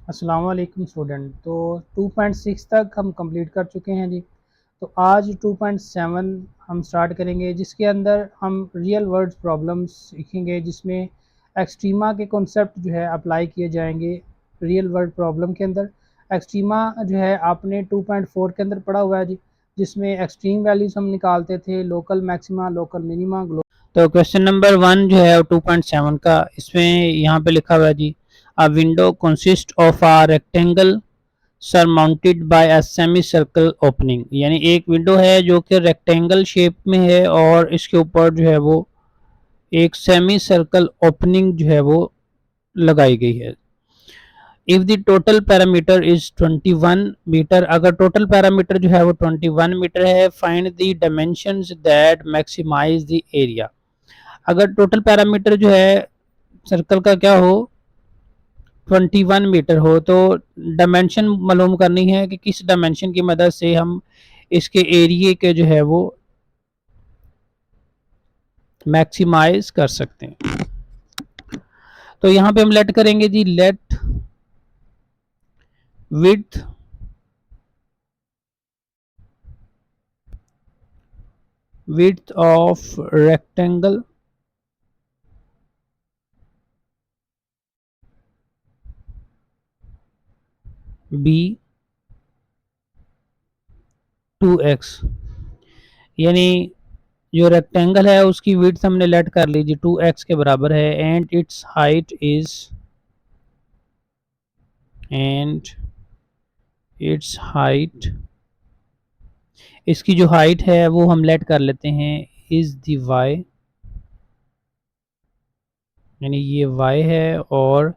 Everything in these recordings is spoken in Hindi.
अस्सलाम वालेकुम स्टूडेंट। तो 2.6 तक हम कंप्लीट कर चुके हैं जी। तो आज 2.7 हम स्टार्ट करेंगे, जिसके अंदर हम रियल वर्ल्ड प्रॉब्लम्स सीखेंगे, जिसमें एक्सट्रीमा के कॉन्सेप्ट जो है अप्लाई किए जाएंगे रियल वर्ल्ड प्रॉब्लम के अंदर। एक्सट्रीमा जो है आपने 2.4 के अंदर पढ़ा हुआ है जी, जिसमें एक्सट्रीम वैल्यूज हम निकालते थे, लोकल मैक्सिमा, लोकल मिनिमा। तो क्वेश्चन नंबर 1 जो है 2.7 का, इसमें यहाँ पे लिखा हुआ है जी, a window consist of a rectangle surmounted by a semi circle opening. यानी एक विंडो है जो कि रेक्टेंगल शेप में है और इसके ऊपर जो है वो एक सेमी सर्कल ओपनिंग जो है वो लगाई गई है। If the total parameter is 21 meter, अगर टोटल पैरामीटर जो है वो 21 मीटर है, find the dimensions that maximize the area. अगर टोटल पैरामीटर जो है सर्कल का क्या हो, 21 मीटर हो, तो डायमेंशन मालूम करनी है कि किस डायमेंशन की मदद से हम इसके एरिए के जो है वो मैक्सिमाइज कर सकते हैं। तो यहाँ पे हम लेट करेंगे जी, let width width of rectangle B 2x। यानी जो रेक्टेंगल है उसकी विड्थ हमने लेट कर ली जी 2x के बराबर है, एंड इट्स हाइट, इसकी जो हाइट है वो हम लेट कर लेते हैं इज दी y। यानी ये y है और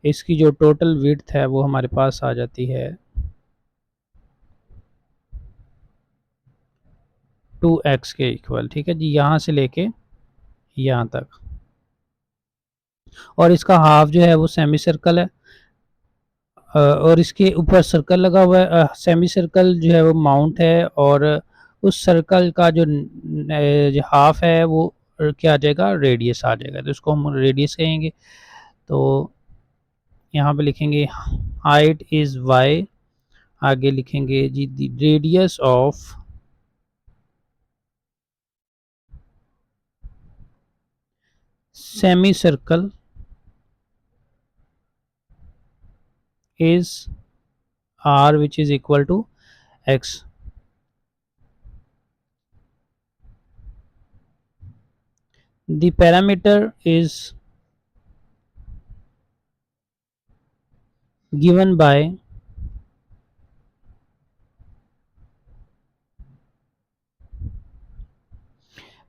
इसकी जो टोटल विड्थ है वो हमारे पास आ जाती है 2x के इक्वल। ठीक है जी, यहाँ से लेके यहाँ तक, और इसका हाफ जो है वो सेमी सर्कल है, और इसके ऊपर सर्कल लगा हुआ है। सेमी सर्कल जो है वो माउंट है, और उस सर्कल का जो हाफ है वो क्या आ जाएगा, रेडियस आ जाएगा, तो इसको हम रेडियस कहेंगे। तो यहाँ पे लिखेंगे हाइट इज y, आगे लिखेंगे जी radius of semi circle is r, which is equal to x. The parameter is given by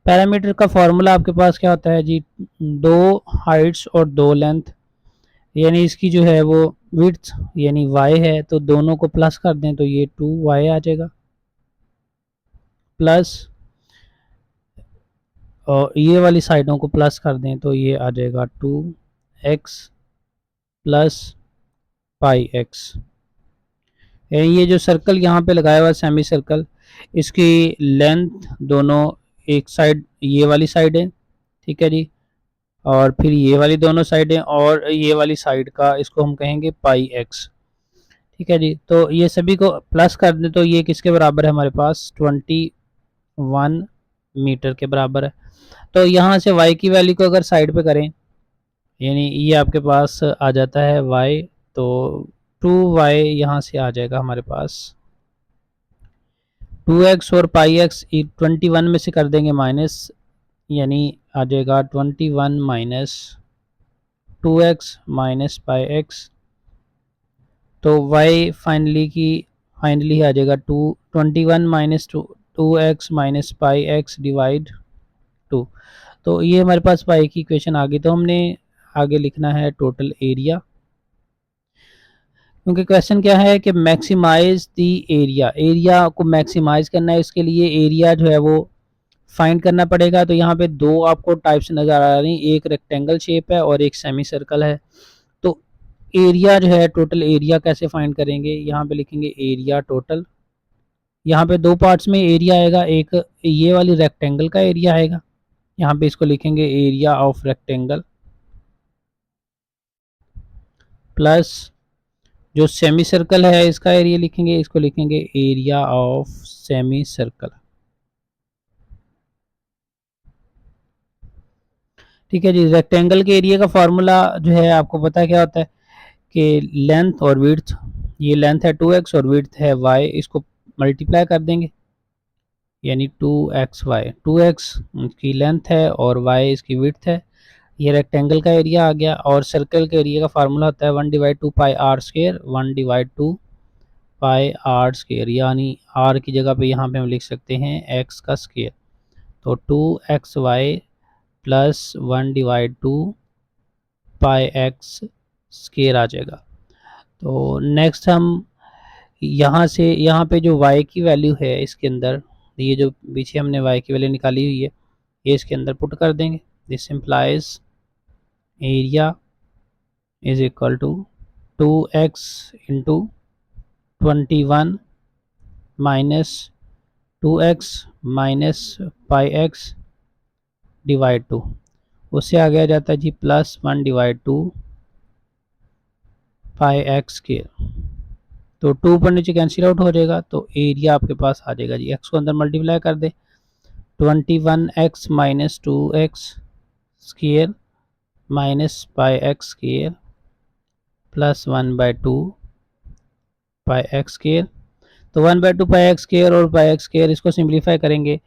parameter का फॉर्मूला आपके पास क्या होता है जी, दो हाइट्स और दो लेंथ। यानी इसकी जो है वो विड्थ यानी y है, तो दोनों को प्लस कर दें तो ये 2y आ जाएगा, प्लस और ये वाली साइडों को प्लस कर दें तो ये आ जाएगा 2x प्लस पाई एक्स। ये जो सर्कल यहाँ पे लगाया हुआ सेमी सर्कल, इसकी लेंथ दोनों एक साइड ये वाली साइड है, ठीक है जी, और फिर ये वाली दोनों साइड है, और ये वाली साइड का इसको हम कहेंगे पाई एक्स। ठीक है जी, तो ये सभी को प्लस कर दें तो ये किसके बराबर है, हमारे पास 21 मीटर के बराबर है। तो यहाँ से y की वैल्यू को अगर साइड पे करें, यानी ये आपके पास आ जाता है y, तो 2y यहाँ से आ जाएगा हमारे पास, 2x और पाई एक्स 21 में से कर देंगे माइनस, यानी आ जाएगा 21 minus 2x minus pi x. तो y फाइनली आ जाएगा 21 minus 2x minus pi X divide 2। तो ये हमारे पास पाई की इक्वेशन आ गई। तो हमने आगे लिखना है टोटल एरिया, क्योंकि क्वेश्चन क्या है कि मैक्सिमाइज द एरिया, एरिया को मैक्सिमाइज करना है, इसके लिए एरिया जो है वो फाइंड करना पड़ेगा। तो यहाँ पे दो आपको टाइप्स नज़र आ रही, एक रेक्टेंगल शेप है और एक सेमी सर्कल है। तो एरिया जो है, टोटल एरिया कैसे फाइंड करेंगे, यहाँ पे लिखेंगे एरिया टोटल। यहाँ पे दो पार्ट्स में एरिया आएगा, एक ये वाली रेक्टेंगल का एरिया आएगा, यहाँ पे इसको लिखेंगे एरिया ऑफ रेक्टेंगल, प्लस जो सेमी सर्कल है इसका एरिया लिखेंगे, इसको लिखेंगे एरिया ऑफ सेमी सर्कल। ठीक है जी। रेक्टेंगल के एरिया का फॉर्मूला जो है आपको पता है क्या होता है कि लेंथ और विड्थ, ये लेंथ है 2x और विड्थ है y, इसको मल्टीप्लाई कर देंगे यानी 2xy। 2x की लेंथ है और y इसकी विड्थ है। ये रेक्टेंगल का एरिया आ गया। और सर्कल के एरिया का फार्मूला होता है 1/2 पाई r स्क्वायर, 1/2 पाई r स्क्वायर, यानी r की जगह पे यहाँ पे हम लिख सकते हैं x का स्क्वायर। तो 2xy प्लस 1/2 पाई x स्क्वायर आ जाएगा। तो नेक्स्ट हम यहाँ से यहाँ पे जो y की वैल्यू है इसके अंदर, ये जो पीछे हमने y की वैल्यू निकाली हुई है ये इसके अंदर पुट कर देंगे। This implies area is equal to 2x into 21 minus 2x minus pi X divide 2, उससे आ गया जाता है जी प्लस 1/2 पाई एक्स स्क्वायर। तो 2 पर नीचे कैंसिल आउट हो जाएगा तो एरिया आपके पास आ जाएगा जी, x को अंदर मल्टीप्लाई कर दे 21x minus 2x square minus pi X square plus 1/2 pi X square. तो 1/2 पाई एक्स स्क्वायर और पाई एक्स स्क्वायर इसको सिंप्लीफाई करेंगे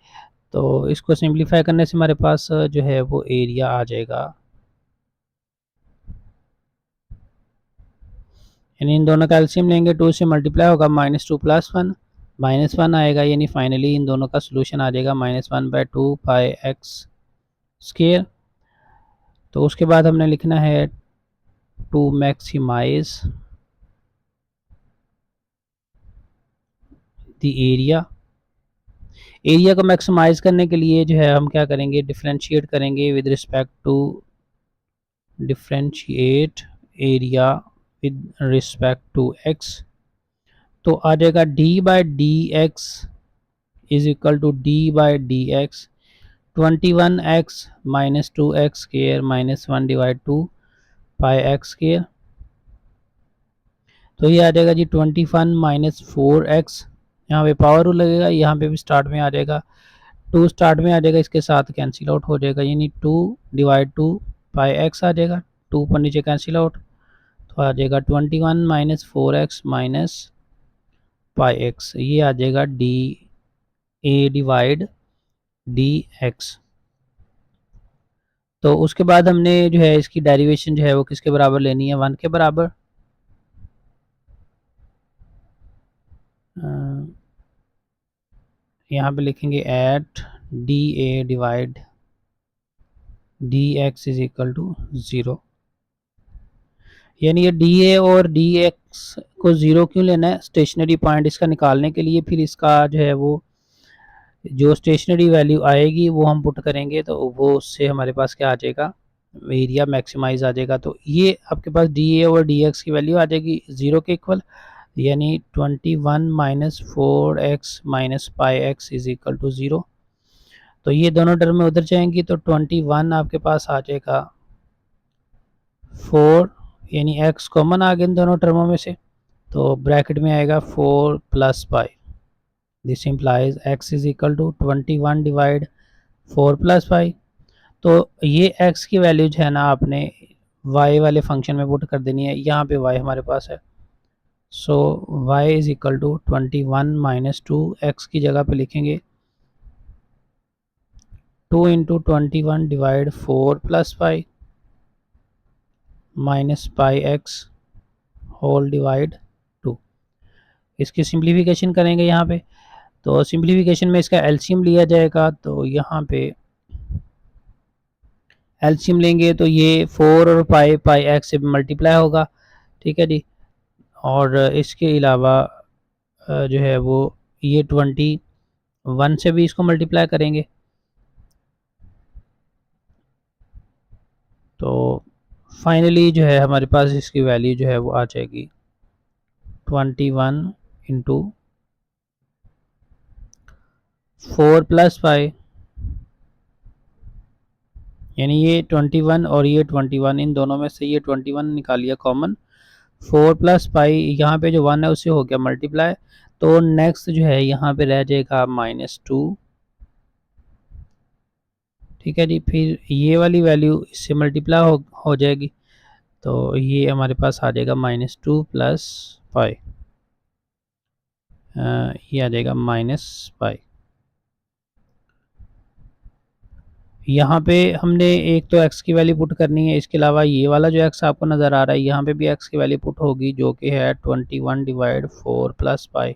तो इसको सिंप्लीफाई करने से हमारे पास जो है वो एरिया आ जाएगा, यानी इन दोनों का एलसीएम लेंगे 2 से मल्टीप्लाई होगा -2 + 1 -1 आएगा, यानी फाइनली इन दोनों का सोल्यूशन आ जाएगा -1/2 पाई एक्स स्क्वायर। तो उसके बाद हमने लिखना है to maximize the area. Area को मैक्सिमाइज करने के लिए जो है हम क्या करेंगे, डिफरेंशिएट करेंगे with respect to, differentiate area with respect to x। तो आ जाएगा d/dx is equal to d/dx 21x minus 2x square minus 1/2 pi X square. तो ये आ जाएगा जी 21 माइनस 4x, यहाँ पे पावर रूल लगेगा, यहाँ पे भी स्टार्ट में आ जाएगा 2, स्टार्ट में आ जाएगा, इसके साथ कैंसिल आउट हो जाएगा यानी 2/2 पाई एक्स आ जाएगा, 2 पर नीचे कैंसिल आउट तो आ जाएगा 21 minus 4x minus pi x, ये आ जाएगा dA/dx। तो उसके बाद हमने जो है इसकी डेरिवेशन जो है वो किसके बराबर लेनी है, 1 के बराबर। यहाँ पे लिखेंगे eight dA/dx is equal to 0, यानी ये dA और dx को 0 क्यों लेना है, स्टेशनरी पॉइंट इसका निकालने के लिए, फिर इसका जो है वो जो स्टेशनरी वैल्यू आएगी वो हम पुट करेंगे तो वो उससे हमारे पास क्या आ जाएगा, एरिया मैक्सिमाइज आ जाएगा। तो ये आपके पास dA और dx की वैल्यू आ जाएगी 0 के इक्वल, यानी 21 minus 4x minus pi X is equal to 0। तो ये दोनों टर्म में उधर जाएंगी तो 21 आपके पास आ जाएगा 4, यानी x कॉमन आ गया इन दोनों टर्मों में से, तो ब्रैकेट में आएगा 4 plus pi. This implies x is equal to 21 divide 4 plus pi. तो ये x की वैल्यू जो है ना आपने y वाले फंक्शन में पुट कर देनी है, यहाँ पे y हमारे पास है। So y is equal to 21 minus 2, x की जगह पे लिखेंगे 2 into 21 divide 4 plus pi minus pi X whole divide 2। इसकी सिंप्लीफिकेशन करेंगे यहाँ पे, तो सिंप्लीफिकेशन में इसका एलसीएम लिया जाएगा, तो यहाँ पे एलसीएम लेंगे तो ये 4 और पाई एक्स से मल्टीप्लाई होगा, ठीक है जी। और इसके अलावा जो है वो ये 21 से भी इसको मल्टीप्लाई करेंगे, तो फाइनली जो है हमारे पास इसकी वैल्यू जो है वो आ जाएगी 21 इंटू 4 प्लस पाई, यानी ये 21 और ये 21, इन दोनों में से ये 21 निकालिए कॉमन, 4 प्लस पाई, यहाँ पे जो 1 है उससे हो गया मल्टीप्लाई, तो नेक्स्ट जो है यहाँ पे रह जाएगा -2। ठीक है जी, फिर ये वाली वैल्यू इससे मल्टीप्लाई हो जाएगी, तो ये हमारे पास आ जाएगा -2 प्लस पाई, ये आ जाएगा -पाई। यहाँ पे हमने एक तो x की वैल्यू पुट करनी है, इसके अलावा ये वाला जो x आपको नज़र आ रहा है यहाँ पे भी x की वैल्यू पुट होगी, जो कि है 21 डिवाइड 4 प्लस पाई।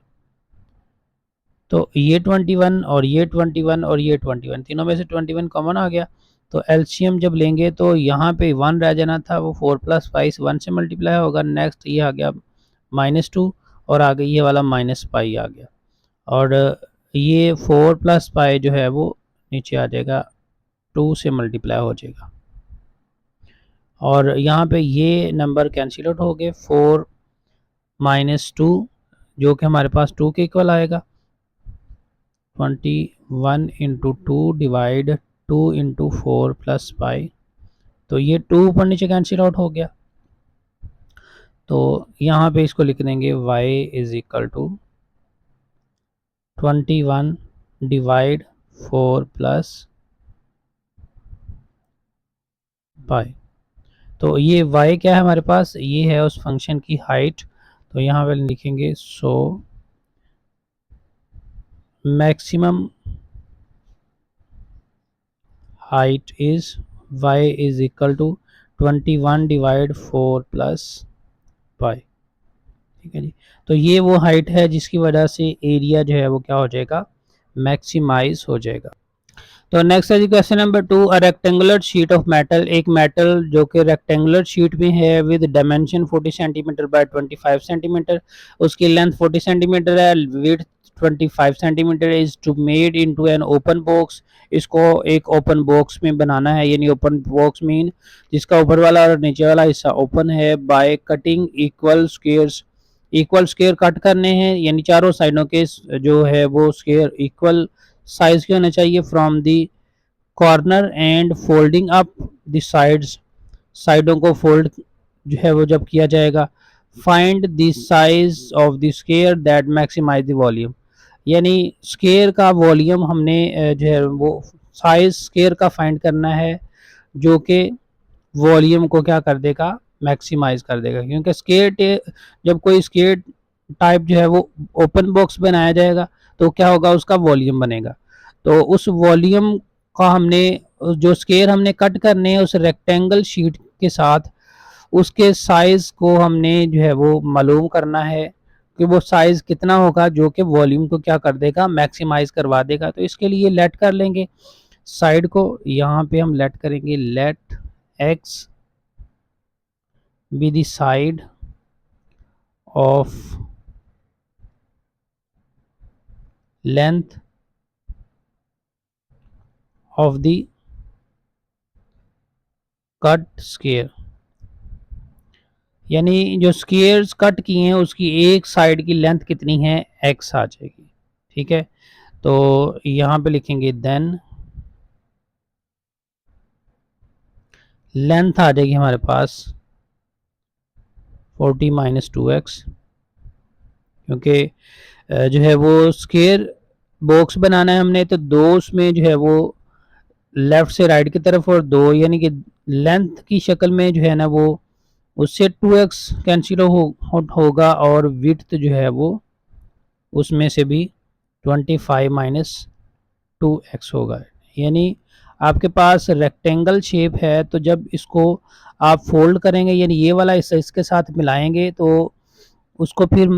तो ये 21 और ये 21 और ये 21, तीनों में से 21 कॉमन आ गया, तो एलसीएम जब लेंगे तो यहाँ पे 1 रह जाना था, वो 4 प्लस पाई 1 से मल्टीप्लाई होगा। नेक्स्ट ये आ गया -2 और आगे ये वाला -पाई आ गया, और ये 4 प्लस पाई जो है वो नीचे आ जाएगा, 2 से मल्टीप्लाई हो जाएगा, और यहाँ पे ये नंबर कैंसिल आउट हो गए। 4 -2 जो कि हमारे पास 2 के इक्वल आएगा, 21 into 2 divide 2 into 4 plus pi, तो ये 2 ऊपर नीचे कैंसिल आउट हो गया, तो यहाँ पे इसको लिख देंगे y is equal to 21 divide 4 plus pi. तो ये y क्या है हमारे पास, ये है उस फंक्शन की हाइट, तो यहाँ पे लिखेंगे so maximum height is y is equal to 21 divide 4 plus pi. ठीक है जी, तो ये वो हाइट है जिसकी वजह से एरिया जो है वो क्या हो जाएगा, मैक्सिमाइज हो जाएगा। तो नेक्स्ट है जी question number 2, a rectangular sheet of metal, एक मेटल जो कि रेक्टेंगुलर शीट में है with dimension 40 centimetre by 25 centimetre, उसकी लेंथ 40 सेंटीमीटर है, width 25 centimetre, is to made into an open box, इसको एक ओपन बॉक्स में बनाना है, यानी ओपन बॉक्स मीन जिसका ऊपर वाला और नीचे वाला हिस्सा ओपन है, by cutting equal squares, equal square cut करने हैं, यानी चारों साइडों के जो है वो स्क्वायर इक्वल साइज के होने चाहिए, from the corner and folding up the sides, साइडों को फोल्ड जो है वो जब किया जाएगा, find the size of the square that maximize the volume, यानी स्क्वायर का वॉल्यूम हमने जो है वो साइज स्क्वायर का फाइंड करना है, जो कि वॉल्यूम को क्या कर देगा, मैक्सिमाइज कर देगा, क्योंकि स्क्वायर जब कोई स्क्वायर टाइप जो है वो ओपन बॉक्स बनाया जाएगा तो क्या होगा, उसका वॉल्यूम बनेगा, तो उस वॉल्यूम का हमने जो स्क्वायर हमने कट करने हैं उस रेक्टेंगल शीट के साथ, उसके साइज को हमने जो है वो मालूम करना है कि वो साइज कितना होगा जो कि वॉल्यूम को क्या कर देगा, मैक्सिमाइज करवा देगा। तो इसके लिए लेट कर लेंगे साइड को, यहाँ पे हम लेट करेंगे let X be the side of length of the cut square, यानी जो स्क्वायर्स कट किए हैं उसकी एक साइड की लेंथ कितनी है, x आ जाएगी। ठीक है, तो यहाँ पे लिखेंगे देन लेंथ आ जाएगी हमारे पास 40 - 2x, क्योंकि जो है वो स्क्वायर बॉक्स बनाना है हमने, तो दो उसमें जो है वो लेफ्ट से राइट की तरफ और दो, यानी कि लेंथ की शक्ल में जो है ना वो उससे 2x कैंसिल होगा, और विड्थ जो है वो उसमें से भी 25 - 2x होगा, यानी आपके पास रेक्टेंगल शेप है, तो जब इसको आप फोल्ड करेंगे यानी ये वाला हिस्सा इसके साथ मिलाएंगे तो उसको फिर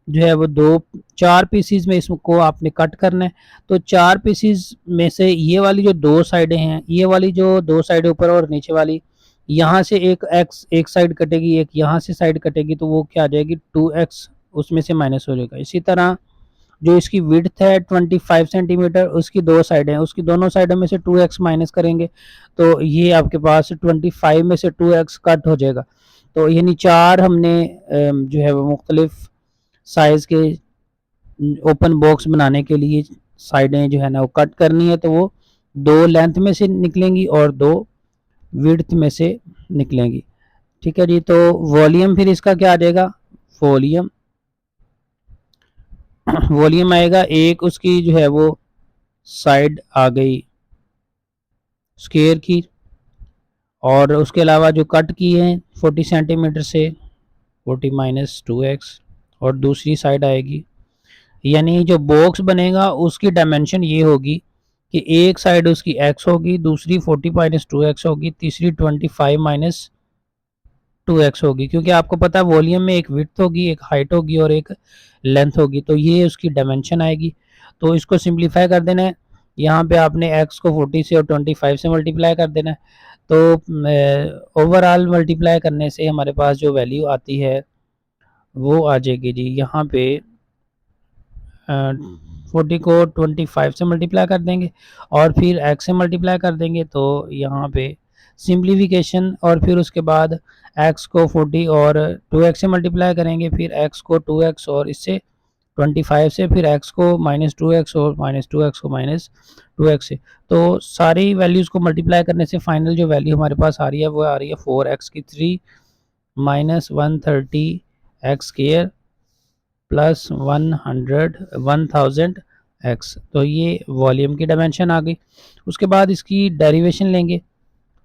जो है वो दो चार पीसीज में इसको आपने कट करना है, तो चार पीसीज में से ये वाली जो दो साइडें हैं, ये वाली जो दो साइडें ऊपर और नीचे वाली, यहाँ से एक एक्स एक साइड कटेगी, एक यहाँ से साइड कटेगी, तो वो क्या आ जाएगी 2x उसमें से माइनस हो जाएगा। इसी तरह जो इसकी विड्थ है 25 सेंटीमीटर, उसकी दो साइडें हैं, उसकी दोनों साइडों में से 2x माइनस करेंगे तो ये आपके पास 25 में से 2x कट हो जाएगा, तो यानी चार हमने जो है वो मुख्तलिफ साइज के ओपन बॉक्स बनाने के लिए साइडें जो है ना वो कट करनी है, तो वो दो लेंथ में से निकलेंगी और दो विड्थ में से निकलेंगी। ठीक है जी। तो वॉल्यूम फिर इसका क्या आ जाएगा, वॉल्यूम वॉल्यूम आएगा एक, उसकी जो है वो साइड आ गई स्क्वायर की, और उसके अलावा जो कट की है 40 सेंटीमीटर से 40 माइनस 2x, और दूसरी साइड आएगी, यानी जो बॉक्स बनेगा उसकी डायमेंशन ये होगी कि एक साइड उसकी x होगी, दूसरी 40 माइनस 2x होगी, तीसरी 25 माइनस 2x होगी, क्योंकि आपको पता है वॉल्यूम में एक विड्थ होगी, एक हाइट होगी और एक लेंथ होगी, तो ये उसकी डायमेंशन आएगी। तो इसको सिंप्लीफाई कर देना है, यहाँ पे आपने x को 40 से और 25 से मल्टीप्लाई कर देना है। तो ओवरऑल मल्टीप्लाई करने से हमारे पास जो वैल्यू आती है वो आ जाएगी जी, यहाँ पे 40 को 25 से मल्टीप्लाई कर देंगे और फिर x से मल्टीप्लाई कर देंगे, तो यहाँ पे सिंप्लीफिकेशन, और फिर उसके बाद x को 40 और 2x से मल्टीप्लाई करेंगे, फिर x को 2x और इससे 25 से, फिर x को माइनस 2x और माइनस 2x को माइनस 2x से। तो सारी वैल्यूज़ को मल्टीप्लाई करने से फाइनल जो वैल्यू हमारे पास आ रही है वो आ रही है 4x की 3 minus 130 x square plus 1000 x. तो ये वॉल्यूम की डायमेंशन आ गई। उसके बाद इसकी डेरिवेशन लेंगे,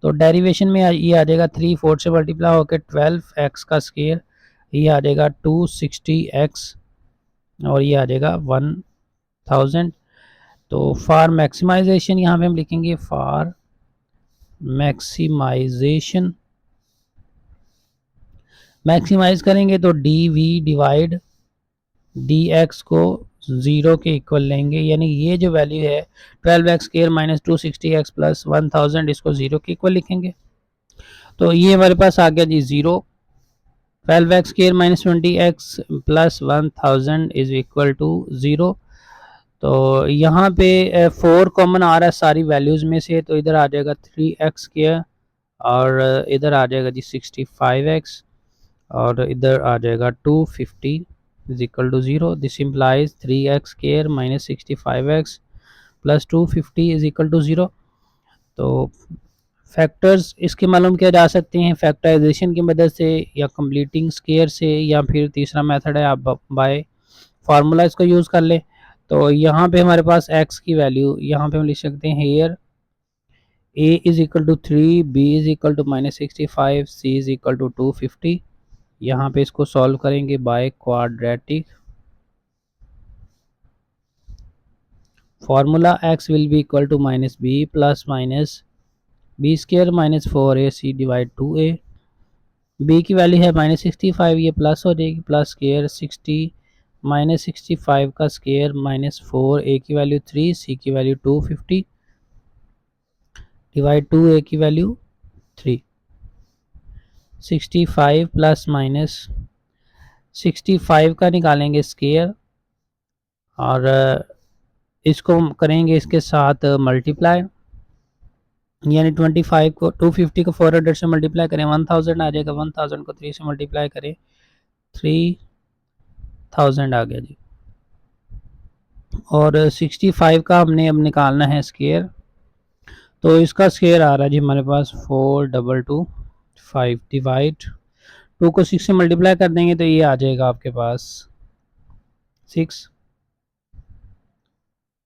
तो डेरिवेशन में ये आ जाएगा 3/4 से मल्टीप्लाई होकर 12x का स्क्वायर, ये आ जाएगा 260x, और ये आ जाएगा 1000। तो फॉर मैक्सिमाइजेशन यहाँ पे हम लिखेंगे फॉर मैक्सिमाइजेशन, मैक्सिमाइज करेंगे तो D V divide D X को 0 के इक्वल लेंगे, यानी ये जो वैल्यू है 12x square minus 260x plus 1000, इसको 0 के इक्वल लिखेंगे। तो ये हमारे पास आ गया जी 0। 12x square minus 20x plus 1000 is equal to 0। तो यहाँ पे 4 कॉमन आ रहा है सारी वैल्यूज़ में से, तो इधर आ जाएगा 3x स्क्वायर, और इधर आ जाएगा जी 65x, और इधर आ जाएगा 250 is equal to 0। This implies 3x square minus 65x plus 250 is equal to 0। तो फैक्टर्स इसके मालूम किया जा सकते हैं फैक्टराइजेशन की मदद से, या कंप्लीटिंग स्क्वायर से, या फिर तीसरा मेथड है आप बाय फार्मूला इसको यूज़ कर लें। तो यहाँ पे हमारे पास x की वैल्यू यहाँ पे हम लिख सकते हैं here a is equal to 3, b is equal to minus 65, c is equal to 250। यहाँ पे इसको सॉल्व करेंगे by quadratic formula, x will be equal to minus B plus minus B square minus 4ac divide 2a। b की वैल्यू है माइनस 65, ये प्लस हो जाएगी, प्लस स्क्र 60 माइनस 65 का स्क्र माइनस 4, a की वैल्यू 3, c की वैल्यू 250 डिवाइड 2a की वैल्यू 3। 65 प्लस माइनस 65 का निकालेंगे स्क्र, और इसको करेंगे इसके साथ मल्टीप्लाई, यानी 25 को 250 को 400 से मल्टीप्लाई करें 1000 आ जाएगा, 1000 को 3 से मल्टीप्लाई करें 3000 आ गया जी। और 65 का हमने अब निकालना है स्क्वायर, तो इसका स्क्वायर आ रहा है जी हमारे पास 4225 डिवाइड 2 को 6 से मल्टीप्लाई कर देंगे तो ये आ जाएगा आपके पास 6।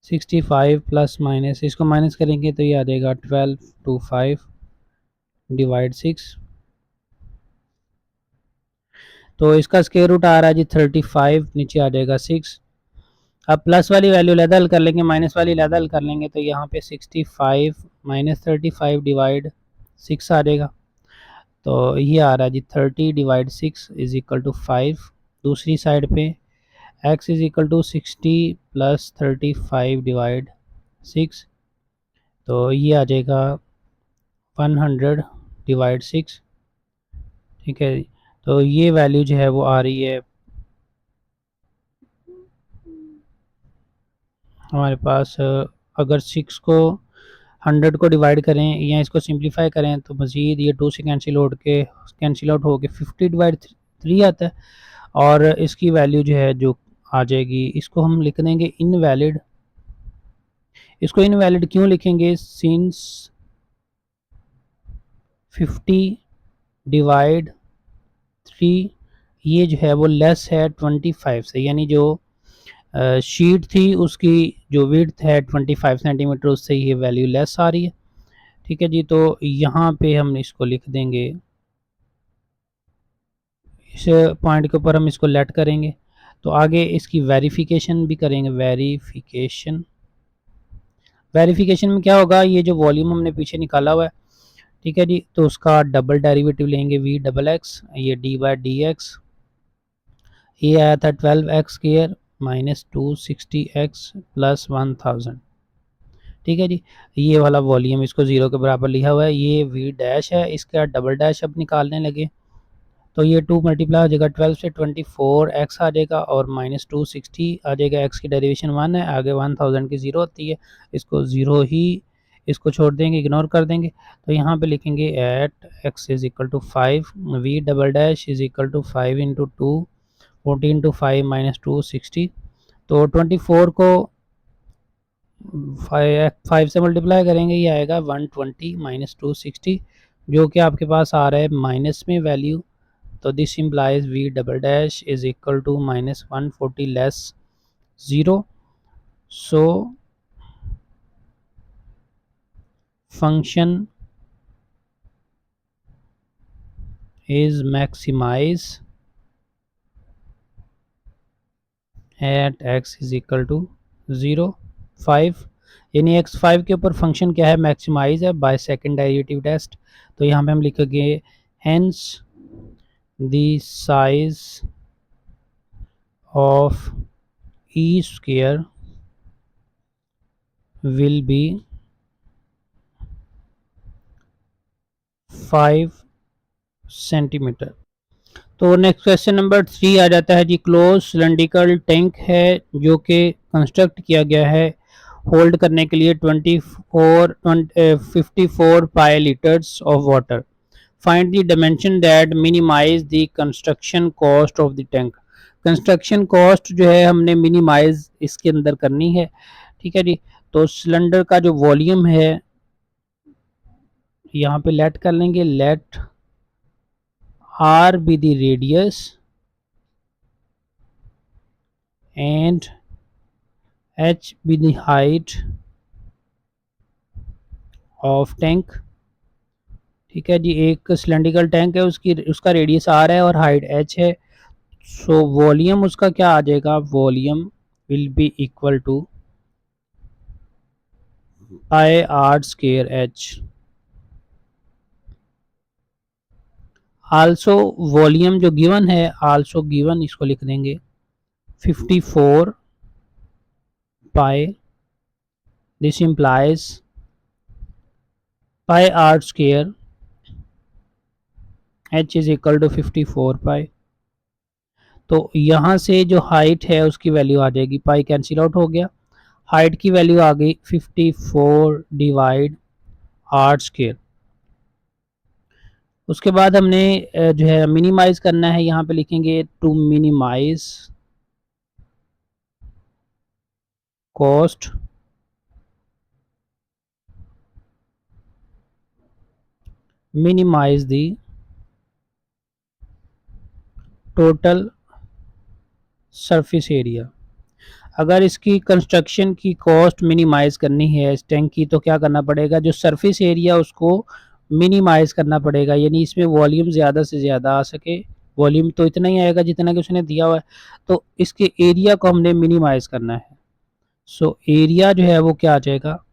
65 प्लस माइनस इसको माइनस करेंगे तो ये आ जाएगा 1225 डिवाइड 6। तो इसका स्क्वायर रूट आ रहा है जी 35, नीचे आ जाएगा 6। अब प्लस वाली वैल्यू लैदा हल कर लेंगे, माइनस वाली लैदा हल कर लेंगे, तो यहाँ पे 65 माइनस 35 डिवाइड 6 आ जाएगा। तो ये आ रहा है जी 30 डिवाइड 6 इज इक्वल टू 5। दूसरी साइड पे x इज इक्वल टू 60 प्लस 35 डिवाइड 6, तो ये आ जाएगा 100 डिवाइड 6। ठीक है, तो ये वैल्यू जो है वो आ रही है हमारे पास, अगर 6 को 100 को डिवाइड करें या इसको सिंप्लीफाई करें तो मज़ीद ये 2 से कैंसिल आउट हो के 50 डिवाइड 3 आता है, और इसकी वैल्यू जो है जो आ जाएगी, इसको हम लिख देंगे इनवैलिड। इसको इनवैलिड क्यों लिखेंगे, सिंस 50 डिवाइड ये जो है वो लेस है 25 से, यानी जो शीट थी उसकी जो विड्थ है 25 सेंटीमीटर, उससे ये वैल्यू लेस आ रही है। ठीक है जी, तो यहाँ पे हम इसको लिख देंगे, इस पॉइंट के ऊपर हम इसको लेट करेंगे। तो आगे इसकी वेरिफिकेशन भी करेंगे। वेरिफिकेशन में क्या होगा, ये जो वॉल्यूम हमने पीछे निकाला हुआ है, ठीक है जी, तो उसका डबल डेरिवेटिव लेंगे वी डबल एक्स, ये डी बाई डी एक्स, ये आया था 12 x square minus 260 x plus 1000। ठीक है जी, ये वाला वॉल्यूम इसको जीरो के बराबर लिखा हुआ है, ये वी डैश है, इसका डबल डैश अब निकालने लगे। तो ये 2 मल्टीप्लाई हो जाएगा 12 से 24 एक्स आ जाएगा और माइनस 260 आ जाएगा। एक्स की डेरिवेशन 1 है, आगे 1000 की ज़ीरो होती है, इसको ज़ीरो ही इसको छोड़ देंगे, इग्नोर कर देंगे। तो यहाँ पे लिखेंगे at x is equal to 5, v double dash is equal to 5 into 2, 40 into 5 minus 260। तो 24 को 5 से मल्टीप्लाई करेंगे, ये आएगा 120 माइनस 260, जो कि आपके पास आ रहा है माइनस में वैल्यू। तो this implies v double dash is equal to minus 140 less 0. So function is maximize at x is equal to 0 5, यानी x5 के ऊपर फंक्शन क्या है, मैक्सिमाइज है बाय सेकंड डेरिवेटिव टेस्ट। तो यहाँ पे हम लिखेंगे hence the size of e square will be 5 centimetre. तो नेक्स्ट क्वेश्चन नंबर 3 आ जाता है जी, क्लोज सिलेंड्रिकल टैंक है जो कि कंस्ट्रक्ट किया गया है होल्ड करने के लिए 54 pi litres of water. Find the dimension that minimise the construction cost of the tank. Construction cost जो है हमने मिनिमाइज इसके अंदर करनी है। ठीक है जी, तो सिलेंडर का जो वॉल्यूम है यहाँ पे लेट कर लेंगे, late r be the radius and h be the height of tank। ठीक है जी, एक सिलेंड्रिकल टैंक है, उसका रेडियस r है और हाइट h है। सो वॉल्यूम उसका क्या आ जाएगा, volume will be equal to pi r square h। Also volume जो गिवन है, आल्सो गिवन, इसको लिख देंगे 54 pi, this implies pi r square h is equal to 54 pi. तो यहाँ से जो हाइट है उसकी वैल्यू आ जाएगी, पाई कैंसिल आउट हो गया, हाइट की वैल्यू आ गई 54 डिवाइड r स्क्वायर। उसके बाद हमने जो है मिनिमाइज करना है, यहाँ पे लिखेंगे to minimize cost minimize the total surface area. अगर इसकी कंस्ट्रक्शन की कॉस्ट मिनिमाइज करनी है इस टैंक की, तो क्या करना पड़ेगा, जो सरफेस एरिया उसको मिनिमाइज करना पड़ेगा, यानी इसमें वॉल्यूम ज़्यादा से ज़्यादा आ सके। वॉल्यूम तो इतना ही आएगा जितना कि उसने दिया हुआ है, तो इसके एरिया को हमने मिनिमाइज करना है। सो एरिया जो है वो क्या आ जाएगा,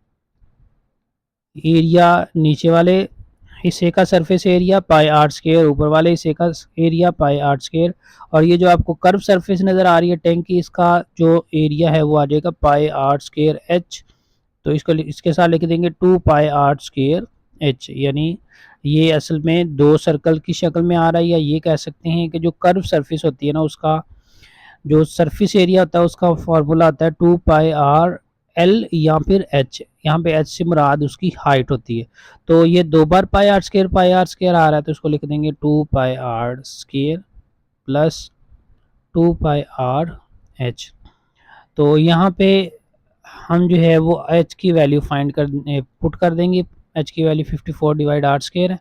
एरिया नीचे वाले हिस्से का surface area pi are square, ऊपर वाले हिस्से का एरिया पाई आर स्क्वायर, और ये जो आपको कर्व सरफेस नज़र आ रही है टैंक की, इसका जो एरिया है वो आ जाएगा पाई आर स्क्वायर एच। तो इसको इसके साथ लिख देंगे 2 पाई आर स्क्वायर एच, यानी ये असल में दो सर्कल की शक्ल में आ रहा है, या ये कह सकते हैं कि जो कर्व सरफेस होती है ना, उसका जो सरफेस एरिया होता है उसका फॉर्मूला आता है 2 पाई आर एल या फिर एच। यहाँ पे एच से मुराद उसकी हाइट होती है। तो ये दो बार पाई आर स्क्वायर आ रहा है, तो इसको लिख देंगे 2 pi are square plus 2 pi R H. तो यहाँ पे हम जो है वो एच की वैल्यू फाइंड कर पुट कर देंगे, एच की वैल्यू 54 डिवाइड आर स्क्वायर है।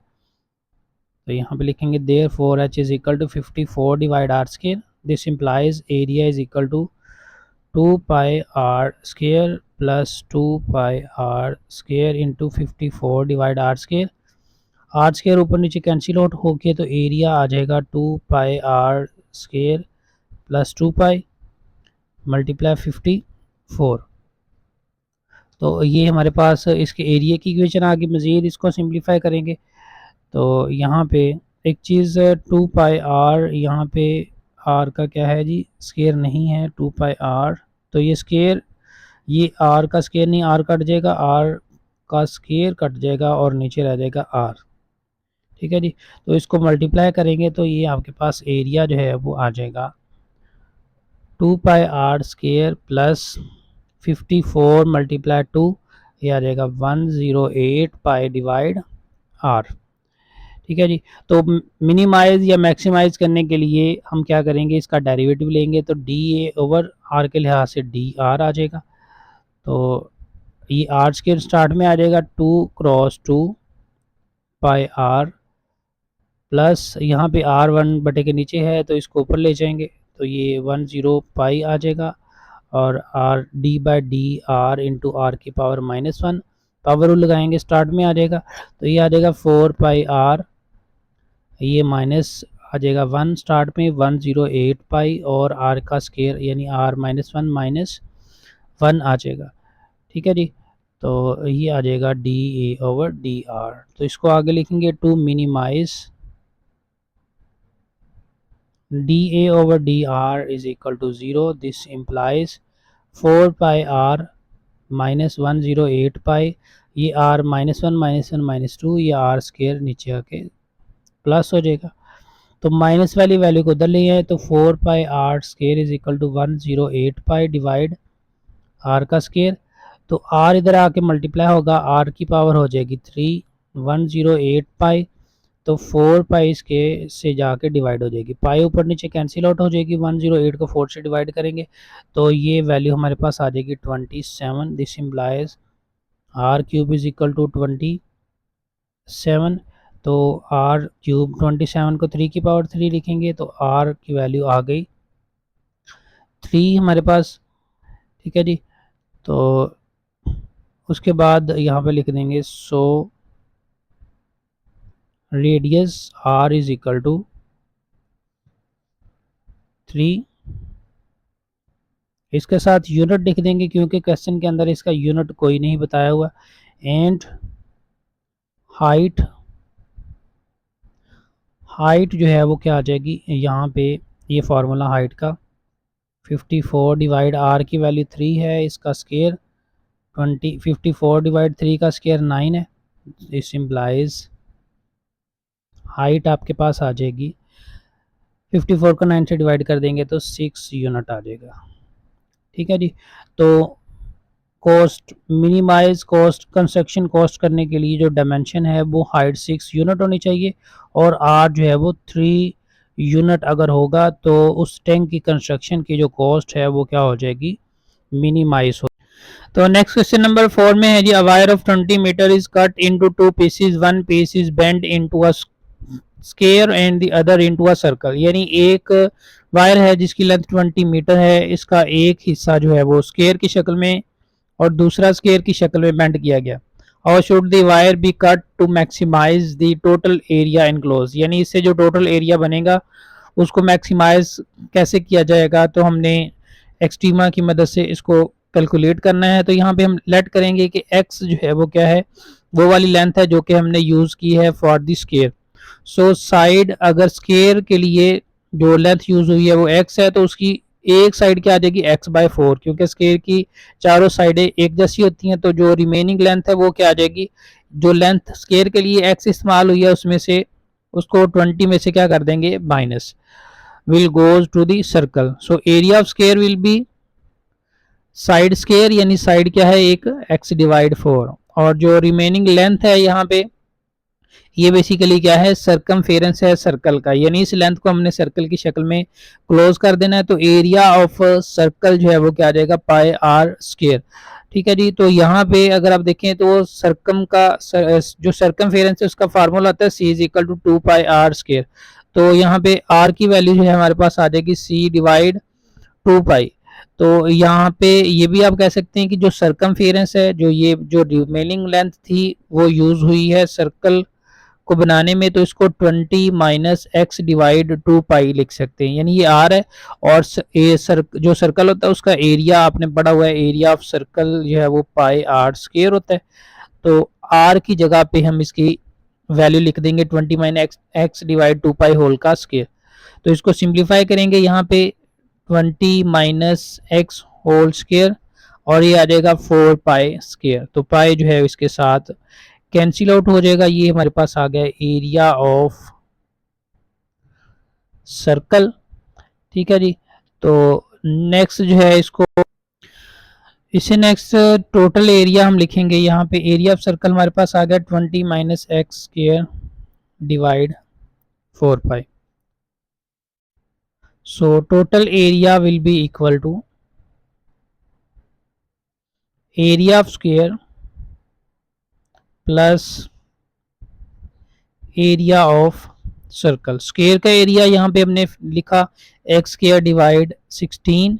तो यहाँ पे लिखेंगे therefore h is equal to 54 divide r square, this implies area is equal to 2 pi are square plus 2 pi are square into 54 divide r square. R square ऊपर नीचे कैंसिल आउट हो गया तो एरिया आ जाएगा 2 pi are square plus 2 pi multiply 54। तो ये हमारे पास इसके एरिया की इक्वेशन आ गई। मज़ीद इसको सिंप्लीफाई करेंगे तो यहाँ पे एक चीज़ 2 पाई आर, यहाँ पे आर का क्या है जी, स्केयर नहीं है 2 पाई आर, तो ये स्केयर, ये आर का स्केयर नहीं, आर कट जाएगा, आर का स्केयर कट जाएगा और नीचे रह जाएगा आर। ठीक है जी, तो इसको मल्टीप्लाई करेंगे तो ये आपके पास एरिया जो है वो आ जाएगा 2 pi are square plus 54 multiply 2, ये आ जाएगा 108 पाई डिवाइड आर। ठीक है जी, तो मिनिमाइज या मैक्सिमाइज करने के लिए हम क्या करेंगे, इसका डेरिवेटिव लेंगे तो डी ए ओवर आर के लिहाज से डी आर आ जाएगा। तो ये आर स्केयर स्टार्ट में आ जाएगा 2 क्रॉस 2 पाई आर प्लस यहाँ पे आर 1 बटे के नीचे है तो इसको ऊपर ले जाएंगे तो ये 10 पाई आ जाएगा और r d by d r into r की पावर -1, पावर रूल लगाएंगे स्टार्ट में आ जाएगा तो ये आ जाएगा 4 पाई आर, ये माइनस आ जाएगा 1 स्टार्ट में 108 पाई और आर का स्केयर यानी आर -1 आ जाएगा। ठीक है जी, तो ये आ जाएगा d a over d r. तो इसको आगे लिखेंगे to minimize d a over d r is equal to 0, this implies 4 pi r -108 pi, ये आर -1 -2, ये आर स्केयर नीचे आके प्लस हो जाएगा तो माइनस वाली वैल्यू को उधर ले आए तो 4 pi are square is equal to 108 pi divide R का स्केयर, तो आर इधर आके मल्टीप्लाई होगा, आर की पावर हो जाएगी 3, 108 पाई तो 4 पाई इसके से जाके डिवाइड हो जाएगी, पाई ऊपर नीचे कैंसिल आउट हो जाएगी, 108 को 4 से डिवाइड करेंगे तो ये वैल्यू हमारे पास आ जाएगी 27, this implies r cube is equal to 27, तो आर क्यूब 27 को 3 की पावर 3 लिखेंगे तो आर की वैल्यू आ गई 3 हमारे पास। ठीक है जी, तो उसके बाद यहाँ पे लिख देंगे so radius r is equal to 3, इसके साथ यूनिट लिख देंगे क्योंकि क्वेश्चन के अंदर इसका यूनिट कोई नहीं बताया हुआ, एंड हाइट, हाइट जो है वो क्या आ जाएगी यहाँ पे, ये फार्मूला हाइट का 54 डिवाइड आर की वैल्यू 3 है, इसका स्केयर 54 डिवाइड 3 का स्केयर 9 है, दिस इम्प्लाइज हाइट आपके पास आ जाएगी 54 को 9 से डिवाइड कर देंगे तो 6 यूनिट आ जाएगा। ठीक है जी, तो cost minimize cost construction cost करने के लिए जो डायमेंशन है वो हाइट 6 यूनिट होनी चाहिए और आर जो है वो 3 यूनिट अगर होगा तो उस टैंक की कंस्ट्रक्शन की जो कॉस्ट है वो क्या हो जाएगी, मिनिमाइज हो। तो नेक्स्ट क्वेश्चन नंबर 4 में है जी, a wire of 20 metre is cut into 2 pieces, one piece is bend into a square and the other into a circle, यानी एक वायर है जिसकी लेंथ 20 मीटर है, इसका एक हिस्सा जो है वो स्क्वायर की शक्ल में और दूसरा स्क्वायर की शक्ल में बेंड किया गया। और should the wire be cut to maximize the total area enclose, यानी इससे जो टोटल एरिया बनेगा उसको मैक्सिमाइज कैसे किया जाएगा, तो हमने एक्सट्रीमा की मदद से इसको कैलकुलेट करना है। तो यहाँ पे हम लेट करेंगे कि x जो है वो क्या है, वो वाली लेंथ है जो कि हमने यूज़ की है for the square. So side, अगर स्क्वायर के लिए जो लेंथ यूज़ हुई है वो x है तो उसकी एक साइड क्या आ जाएगी x/4, क्योंकि स्क्वायर की चारों साइडें एक जैसी होती हैं तो जो रिमेनिंग लेंथ है वो क्या आ जाएगी, जो लेंथ स्क्वायर के लिए x इस्तेमाल हुई है उसमें से उसको 20 में से क्या कर देंगे minus, will goes to the circle. So area of square will be side square, यानी साइड क्या है एक x/4 और जो रिमेनिंग लेंथ है यहाँ पे ये बेसिकली क्या है, सर्कमफेरेंस है सर्कल का, यानी इस लेंथ को हमने सर्कल की शक्ल में क्लोज कर देना है। तो एरिया ऑफ सर्कल जो है वो क्या आ जाएगा पाई आर स्क्वायर, ठीक है जी। तो यहाँ पे अगर आप देखें तो सरकम का जो सरकमफेरेंस है उसका फार्मूला आता है C is equal to 2 pi r square. तो यहाँ पे r की वैल्यू जो है हमारे पास आ जाएगी c डिवाइड 2 पाई। तो यहाँ पे ये भी आप कह सकते हैं कि जो सरकमफेरेंस है, जो ये जो रिमेनिंग लेंथ थी वो यूज हुई है सर्कल को बनाने में, तो इसको 20 माइनस एक्स डिवाइड 2 पाई लिख सकते हैं, यानी ये आर है। और जो सर्कल होता है उसका एरिया आपने पढ़ा हुआ है, एरिया ऑफ सर्कल जो है वो पाई आर स्क्वायर होता है। तो आर की जगह पे हम इसकी वैल्यू लिख देंगे 20 माइनस एक्स डिवाइड 2 पाई होल का स्क्वायर। तो इसको सिंप्लीफाई करेंगे यहाँ पे 20 माइनस एक्स होल स्क्वायर और ये आ जाएगा 4 पाई स्क्वायर। तो पाई जो है इसके साथ कैंसिल आउट हो जाएगा। ये हमारे पास आ गया एरिया ऑफ सर्कल। ठीक है जी। तो नेक्स्ट जो है इसको इसे नेक्स्ट टोटल एरिया हम लिखेंगे। यहाँ पे एरिया ऑफ सर्कल हमारे पास आ गया 20 minus x square divide 4 pi. So total area will be equal to area of square plus area of circle. Square का एरिया यहाँ पे हमने लिखा x square divide 16।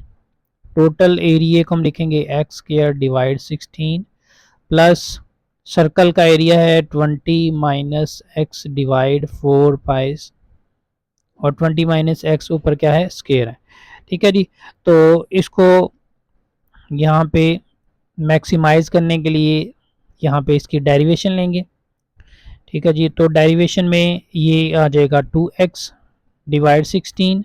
Total area को हम लिखेंगे x square divide 16 plus circle का एरिया है 20 माइनस एक्स डिवाइड 4 पाई और 20 माइनस एक्स ऊपर क्या है स्क्वायर है। ठीक है जी। तो इसको यहाँ पे मैक्सिमाइज करने के लिए यहाँ पे इसकी डेरिवेशन लेंगे। ठीक है जी। तो डेरिवेशन में ये आ जाएगा 2x डिवाइड 16,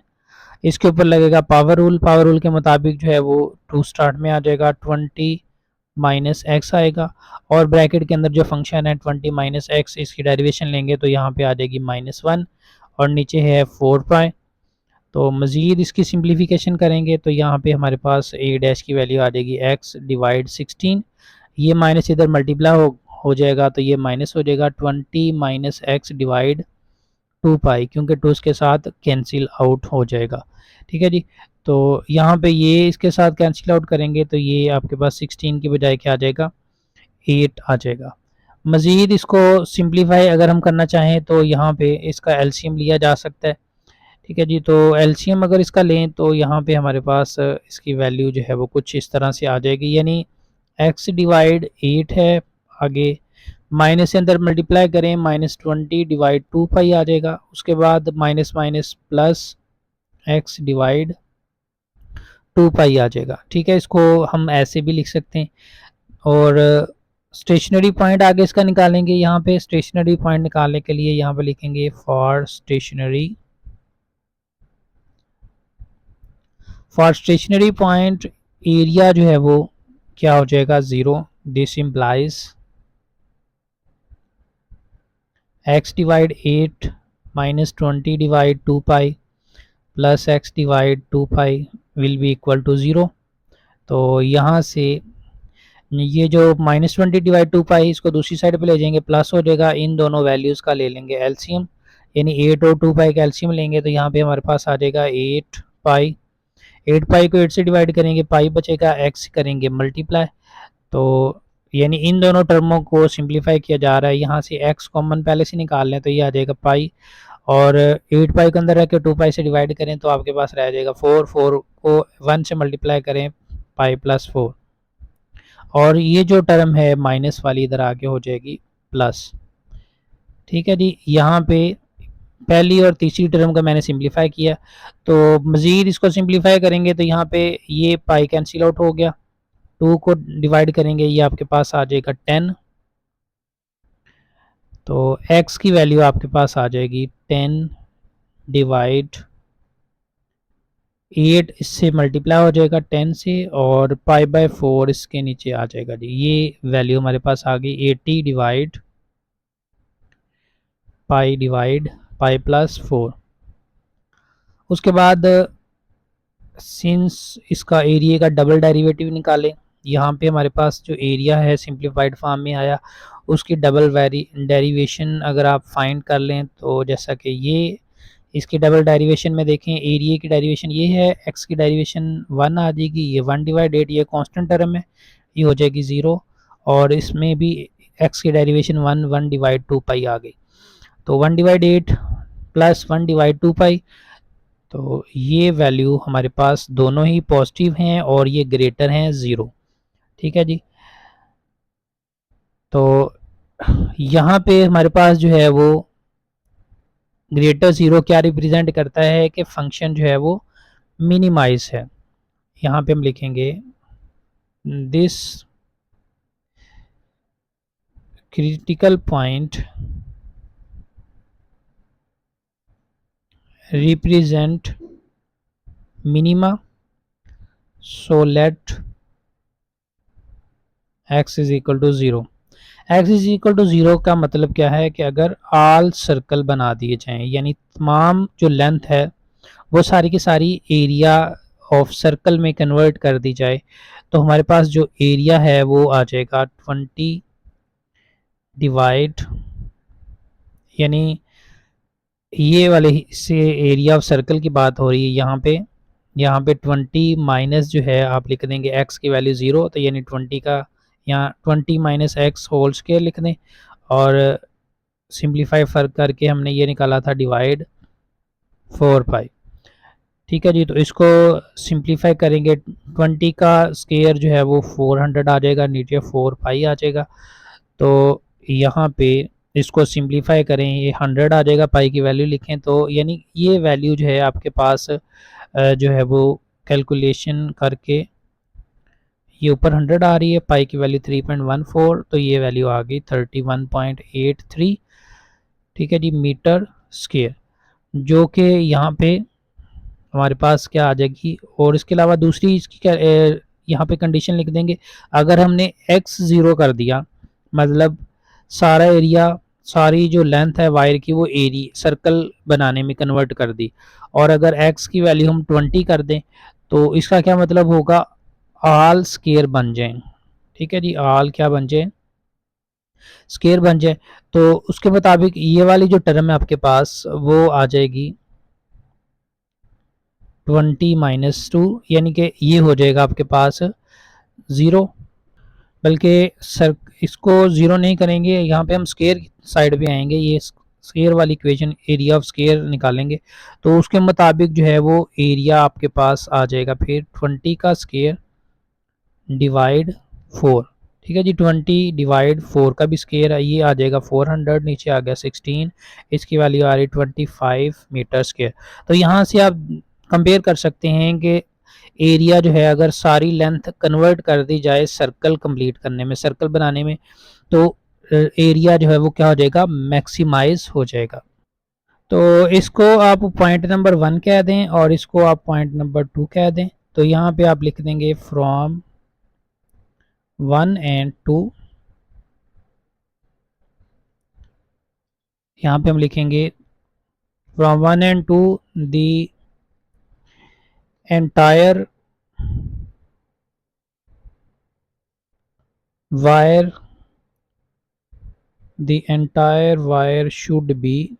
इसके ऊपर लगेगा पावर रूल। पावर रूल के मुताबिक जो है वो 2 स्टार्ट में आ जाएगा, 20 माइनस एक्स आएगा और ब्रैकेट के अंदर जो फंक्शन है 20 माइनस एक्स, इसकी डेरिवेशन लेंगे तो यहाँ पे आ जाएगी -1 और नीचे है 4 पाई। तो मज़ीद इसकी सिंप्लीफिकेशन करेंगे तो यहाँ पे हमारे पास ए डैश की वैल्यू आ जाएगी x डिवाइड 16। ये माइनस इधर मल्टीप्लाई हो जाएगा तो ये माइनस हो जाएगा 20 माइनस एक्स डिवाइड 2 पाई, क्योंकि 2 के साथ कैंसिल आउट हो जाएगा। ठीक है जी। तो यहाँ पे ये इसके साथ कैंसिल आउट करेंगे तो ये आपके पास 16 की बजाय क्या आ जाएगा 8 आ जाएगा। मज़ीद इसको सिंप्लीफाई अगर हम करना चाहें तो यहाँ पे इसका एलसीएम लिया जा सकता है। ठीक है जी। तो एलसीएम अगर इसका लें तो यहाँ पे हमारे पास इसकी वैल्यू जो है वो कुछ इस तरह से आ जाएगी, यानी x डिवाइड 8 है, आगे माइनस से अंदर मल्टीप्लाई करें -20 डिवाइड 2 पाई आ जाएगा, उसके बाद minus minus plus x divide 2 पाई आ जाएगा। ठीक है, इसको हम ऐसे भी लिख सकते हैं। और स्टेशनरी पॉइंट आगे इसका निकालेंगे। यहाँ पे स्टेशनरी पॉइंट निकालने के लिए यहाँ पे लिखेंगे फॉर स्टेशनरी पॉइंट एरिया जो है वो क्या हो जाएगा 0। This implies x divide 8 minus 20 divide 2 pi plus x divide 2 pi will be equal to 0। तो यहाँ से ये जो -20 डिवाइड 2 पाई इसको दूसरी साइड पे ले जाएंगे, प्लस हो जाएगा। इन दोनों वैल्यूज़ का ले लेंगे एलसीएम, यानी 8 और 2 पाई का एलसीएम लेंगे तो यहाँ पे हमारे पास आ जाएगा 8 पाई। 8 पाई को 8 से डिवाइड करेंगे, पाई बचेगा, x करेंगे मल्टीप्लाई। तो यानी इन दोनों टर्मों को सिंप्लीफाई किया जा रहा है। यहाँ से x कॉमन पहले से निकाल लें तो ये आ जाएगा पाई, और 8 पाई के अंदर रह के 2 पाई से डिवाइड करें तो आपके पास रह जाएगा 4। 4 को 1 से मल्टीप्लाई करें पाई प्लस 4, और ये जो टर्म है माइनस वाली इधर आके हो जाएगी प्लस। ठीक है जी। यहाँ पे पहली और तीसरी टर्म का मैंने सिंप्लीफाई किया, तो मज़ीद इसको सिंप्लीफाई करेंगे तो यहाँ पे ये पाई कैंसिल आउट हो गया, 2 को डिवाइड करेंगे ये आपके पास आ जाएगा 10। तो x की वैल्यू आपके पास आ जाएगी 10 डिवाइड 8, इससे मल्टीप्लाई हो जाएगा 10 से, और पाई बाय 4 इसके नीचे आ जाएगा जी। ये वैल्यू हमारे पास आ गई 80 डिवाइड पाई प्लस 4। उसके बाद सिंस इसका एरिया का डबल डेरिवेटिव निकालें, यहाँ पे हमारे पास जो एरिया है सिंप्लीफाइड फॉर्म में आया, उसकी डबल डेरिवेशन अगर आप फाइंड कर लें तो जैसा कि ये इसकी डबल डेरिवेशन में देखें, एरिया की डेरिवेशन ये है, एक्स की डेरिवेशन 1 आ जाएगी, ये 1 डिवाइड 8 ये कांस्टेंट टर्म है, ये हो जाएगी 0, और इसमें भी x की डेरिवेशन 1 डिवाइड 2 पाई आ गई, तो 1 डिवाइड 8 प्लस 1 डिवाइड 2 पाई, तो ये वैल्यू हमारे पास दोनों ही पॉजिटिव हैं और ये ग्रेटर हैं 0। ठीक है जी, तो यहाँ पे हमारे पास जो है वो ग्रेटर 0 क्या रिप्रेजेंट करता है कि फंक्शन जो है वो मिनिमाइज है। यहाँ पे हम लिखेंगे this critical point represent minima, so let x is equal to 0। x is equal to 0 का मतलब क्या है कि अगर ऑल सर्कल बना दिए जाएं, यानी तमाम जो लेंथ है वो सारी की सारी एरिया ऑफ सर्कल में कन्वर्ट कर दी जाए, तो हमारे पास जो एरिया है वो आ जाएगा 20 डिवाइड, यानी ये वाले से एरिया ऑफ सर्कल की बात हो रही है यहाँ पे 20 माइनस जो है आप लिख देंगे x की वैल्यू 0, तो यानी 20 का यहाँ 20 माइनस एक्स होल स्क्वायर लिख दें, और सिंप्लीफाई फर्क करके हमने ये निकाला था डिवाइड 4 पाई। ठीक है जी, तो इसको सिंप्लीफाई करेंगे, 20 का स्क्वायर जो है वो 400 आ जाएगा, नीचे 4 पाई आ जाएगा, तो यहाँ पे इसको सिंप्लीफाई करें, ये 100 आ जाएगा, पाई की वैल्यू लिखें, तो यानी ये वैल्यू जो है आपके पास जो है वो कैलकुलेशन करके ये ऊपर 100 आ रही है, पाई की वैल्यू 3.14, तो ये वैल्यू आ गई 31.83। ठीक है जी, मीटर स्क्वायर, जो कि यहाँ पे हमारे पास क्या आ जाएगी। और इसके अलावा दूसरी इसकी क्या यहाँ पे कंडीशन लिख देंगे, अगर हमने x 0 कर दिया, मतलब सारा एरिया, सारी जो लेंथ है वायर की वो एरिया सर्कल बनाने में कन्वर्ट कर दी, और अगर x की वैल्यू हम 20 कर दें, तो इसका क्या मतलब होगा, ऑल स्क्वायर बन जाए। ठीक है जी, ऑल क्या बन जाए, स्क्वायर बन जाए, तो उसके मुताबिक ये वाली जो टर्म है आपके पास वो आ जाएगी 20 माइनस 2, यानी कि ये हो जाएगा आपके पास 0, बल्कि सर इसको 0 नहीं करेंगे, यहाँ पे हम स्क्वायर साइड पे आएंगे, ये स्क्वायर वाली इक्वेशन एरिया ऑफ स्क्वायर निकालेंगे, तो उसके मुताबिक जो है वो एरिया आपके पास आ जाएगा फिर 20 का स्क्वायर डिवाइड 4। ठीक है जी, 20 डिवाइड 4 का भी स्क्वायर है, ये आ जाएगा 400, नीचे आ गया 16, इसकी वैल्यू आ रही 25 मीटर स्क्वायर। तो यहाँ से आप कंपेयर कर सकते हैं कि एरिया जो है अगर सारी लेंथ कन्वर्ट कर दी जाए सर्कल कंप्लीट करने में, सर्कल बनाने में, तो एरिया जो है वो क्या हो जाएगा, मैक्सिमाइज हो जाएगा। तो इसको आप पॉइंट नंबर 1 कह दें और इसको आप पॉइंट नंबर 2 कह दें, तो यहाँ पे आप लिख देंगे फ्रॉम 1 and 2, यहाँ पे हम लिखेंगे from 1 and 2 the entire wire, the entire wire should be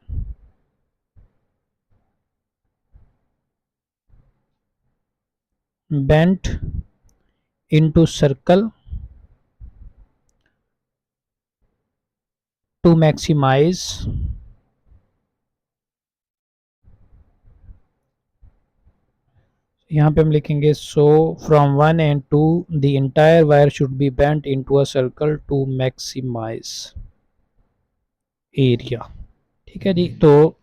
bent into circle to maximize यहाँ पे हम लिखेंगे so from 1 and 2 the entire wire should be bent into a circle to maximize area। ठीक है जी, तो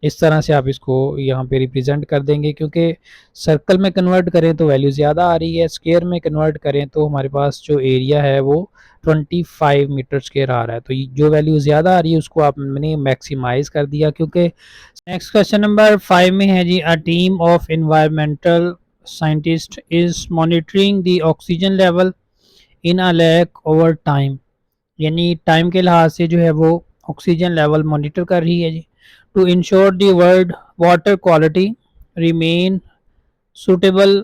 इस तरह से आप इसको यहाँ पे रिप्रेजेंट कर देंगे, क्योंकि सर्कल में कन्वर्ट करें तो वैल्यू ज़्यादा आ रही है, स्क्वायर में कन्वर्ट करें तो हमारे पास जो एरिया है वो 25 मीटर स्क्वायर आ रहा है, तो जो वैल्यू ज़्यादा आ रही है उसको आपने मैक्सिमाइज कर दिया। क्योंकि नेक्स्ट क्वेश्चन नंबर 5 में है जी, a team of environmental scientist is monitoring the oxygen level in a lake over time, यानी टाइम के लिहाज से जो है वो ऑक्सीजन लेवल मॉनिटर कर रही है जी, to ensure the world water quality remain suitable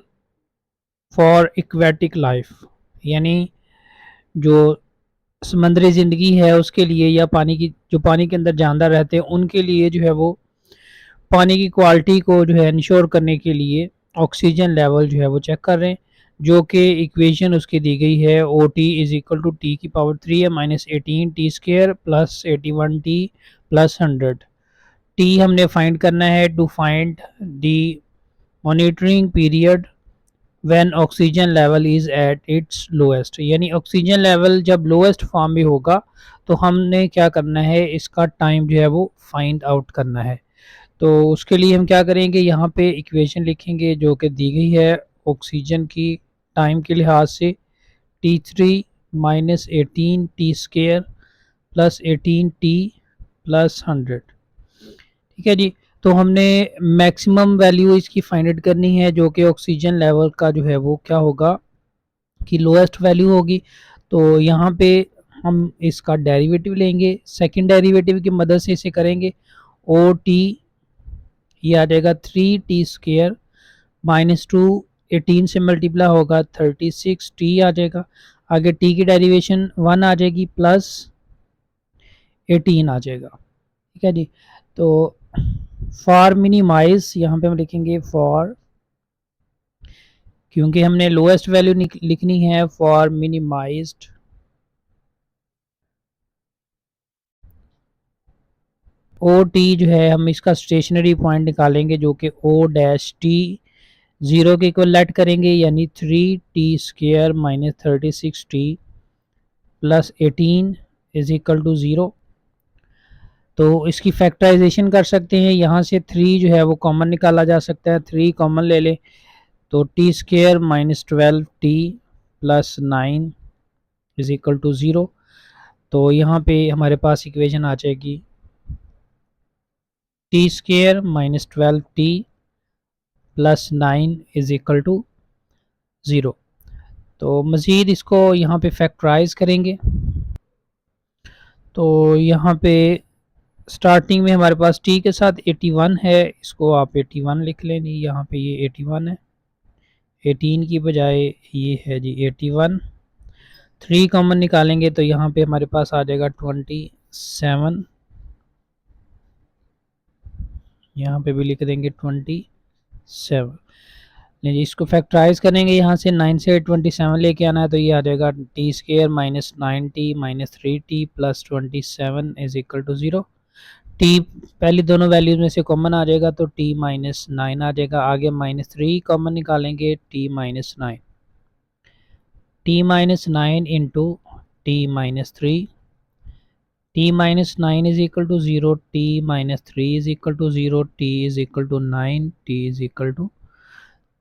for aquatic life, यानी जो समंदरी ज़िंदगी है उसके लिए, या पानी की जो पानी के अंदर जानदार रहते हैं उनके लिए जो है वो पानी की क्वालिटी को जो है इंश्योर करने के लिए ऑक्सीजन लेवल जो है वो चेक कर रहे हैं, जो कि इक्वेशन उसकी दी गई है o t is equal to t की पावर 3 है minus 18 t square plus 81 t plus 100। T हमने फाइंड करना है to find the monitoring period when oxygen level is at its lowest, यानी ऑक्सीजन लेवल जब लोएस्ट फॉर्म में होगा तो हमने क्या करना है, इसका टाइम जो है वो फाइंड आउट करना है। तो उसके लिए हम क्या करेंगे, यहाँ पे इक्वेशन लिखेंगे जो कि दी गई है ऑक्सीजन की टाइम के लिहाज से T3 minus 18 t square plus 18 T plus 100। ठीक है जी। तो हमने मैक्सिमम वैल्यू इसकी फाइंड आउट करनी है जो कि ऑक्सीजन लेवल का जो है वो क्या होगा कि लोएस्ट वैल्यू होगी। तो यहाँ पे हम इसका डेरिवेटिव लेंगे, सेकंड डेरिवेटिव की मदद से इसे करेंगे। ओ टी ये आ जाएगा 3 टी स्क्र माइनस 2 18 से मल्टीप्लाई होगा 36 टी आ जाएगा। आगे टी की डेरिवेशन 1 आ जाएगी प्लस 18 आ जाएगा। ठीक है जी। तो फॉर मिनिमाइज यहाँ पे हम लिखेंगे फॉर, क्योंकि हमने लोएस्ट वैल्यू लिखनी है, फॉर मिनिमाइज्ड ओ टी जो है हम इसका स्टेशनरी पॉइंट निकालेंगे जो कि ओ डैश टी 0 के इक्वल लेट करेंगे, यानी 3 t square minus 36 t plus 18 is equal to 0। तो इसकी फैक्टराइजेशन कर सकते हैं, यहाँ से 3 जो है वो कॉमन निकाला जा सकता है, 3 कॉमन ले लें तो t square minus 12 t plus 9 is equal to 0। तो यहाँ पे हमारे पास इक्वेशन आ जाएगी t square minus 12 t plus 9 is equal to 0। तो मज़ीद इसको यहाँ पे फैक्टराइज करेंगे। तो यहाँ पे स्टार्टिंग में हमारे पास टी के साथ 81 है, इसको आप 81 लिख लें। यहाँ पे ये 81 है, 18 की बजाय ये है जी 81। 3 कॉमन निकालेंगे तो यहाँ पे हमारे पास आ जाएगा 27, यहाँ पे भी लिख देंगे 27। नहीं, इसको फैक्टराइज करेंगे, यहाँ से 9 से 27 लेके आना है तो ये आ जाएगा t square minus 9 t minus 3 t plus 27 is equal to 0। T पहली दोनों वैल्यूज में से कॉमन आ जाएगा तो टी माइनस 9 आ जाएगा। आगे माइनस 3 कॉमन निकालेंगे, t minus 9, t minus 9 into t minus 3, t minus 9 is equal to 0, t minus 3 is equal to 0, t is equal to 9, t is equal to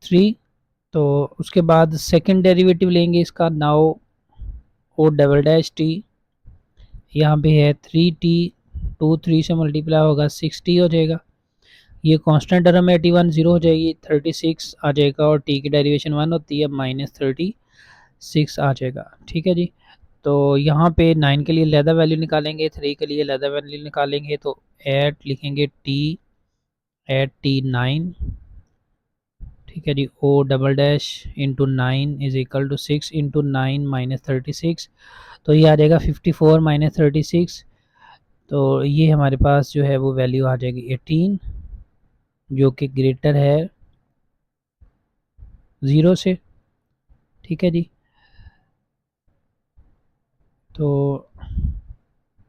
3। तो उसके बाद सेकंड डेरिवेटिव लेंगे इसका, now o double dash t, यहाँ पे है 3 टी, 3 से मल्टीप्लाई होगा 6 टी हो जाएगा। ये कांस्टेंट टर्म 81 0 हो जाएगी, 36 आ जाएगा और टी की डेरिवेशन 1 होती है माइनस 36 आ जाएगा। ठीक है जी। तो यहाँ पे 9 के लिए लेदा वैल्यू निकालेंगे, 3 के लिए लेदा वैल्यू निकालेंगे तो एट लिखेंगे टी एट टी 9। ठीक है जी। O double dash into 9 is equal to 6 into 9 minus 36, तो ये आ जाएगा 54 माइनस 36। तो ये हमारे पास जो है वो वैल्यू आ जाएगी 18 जो कि ग्रेटर है 0 से। ठीक है जी। तो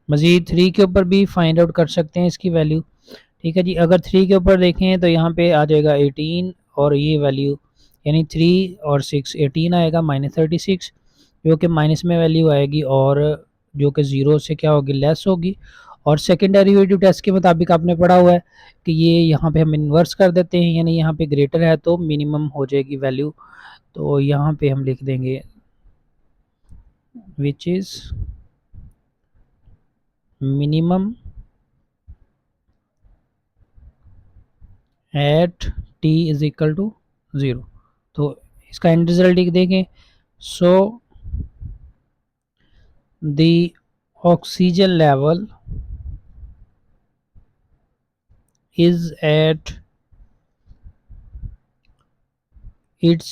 मज़ीद 3 के ऊपर भी फाइंड आउट कर सकते हैं इसकी वैल्यू। ठीक है जी। अगर 3 के ऊपर देखें तो यहाँ पे आ जाएगा 18 और ये वैल्यू यानी 3 और 6 18 आएगा माइनस 36, जो कि माइनस में वैल्यू आएगी और जो कि 0 से क्या होगी, लेस होगी। और सेकेंड डेरिवेटिव टेस्ट के मुताबिक आपने पढ़ा हुआ है कि ये यहाँ पे हम इन्वर्स कर देते हैं, यानी यहाँ पे ग्रेटर है तो मिनिमम हो जाएगी वैल्यू। तो यहाँ पे हम लिख देंगे which is minimum at t is equal to 0। तो इसका एंड रिजल्ट लिख देंगे, so the oxygen level is at its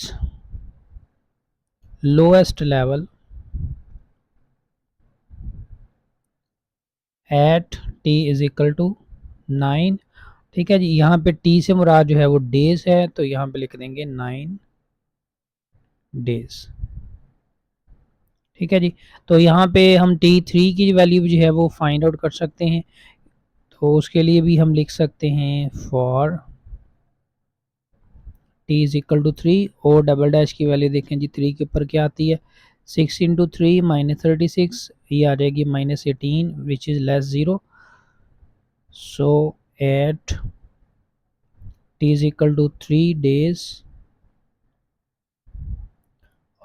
lowest level at t is equal to 9। ठीक है जी। यहाँ पे t से मुराद जो है वो डेज है तो यहाँ पे लिख देंगे 9 डेज। ठीक है जी। तो यहाँ पे हम T3 की वैल्यू जो है वो फाइंड आउट कर सकते हैं। तो उसके लिए भी हम लिख सकते हैं for t is equal to 3 और डबल डैश की वैल्यू देखें जी 3 के ऊपर क्या आती है 6 इंटू 3 -36, ये आ जाएगी -18 which is less 0। So at t is equal to 3 days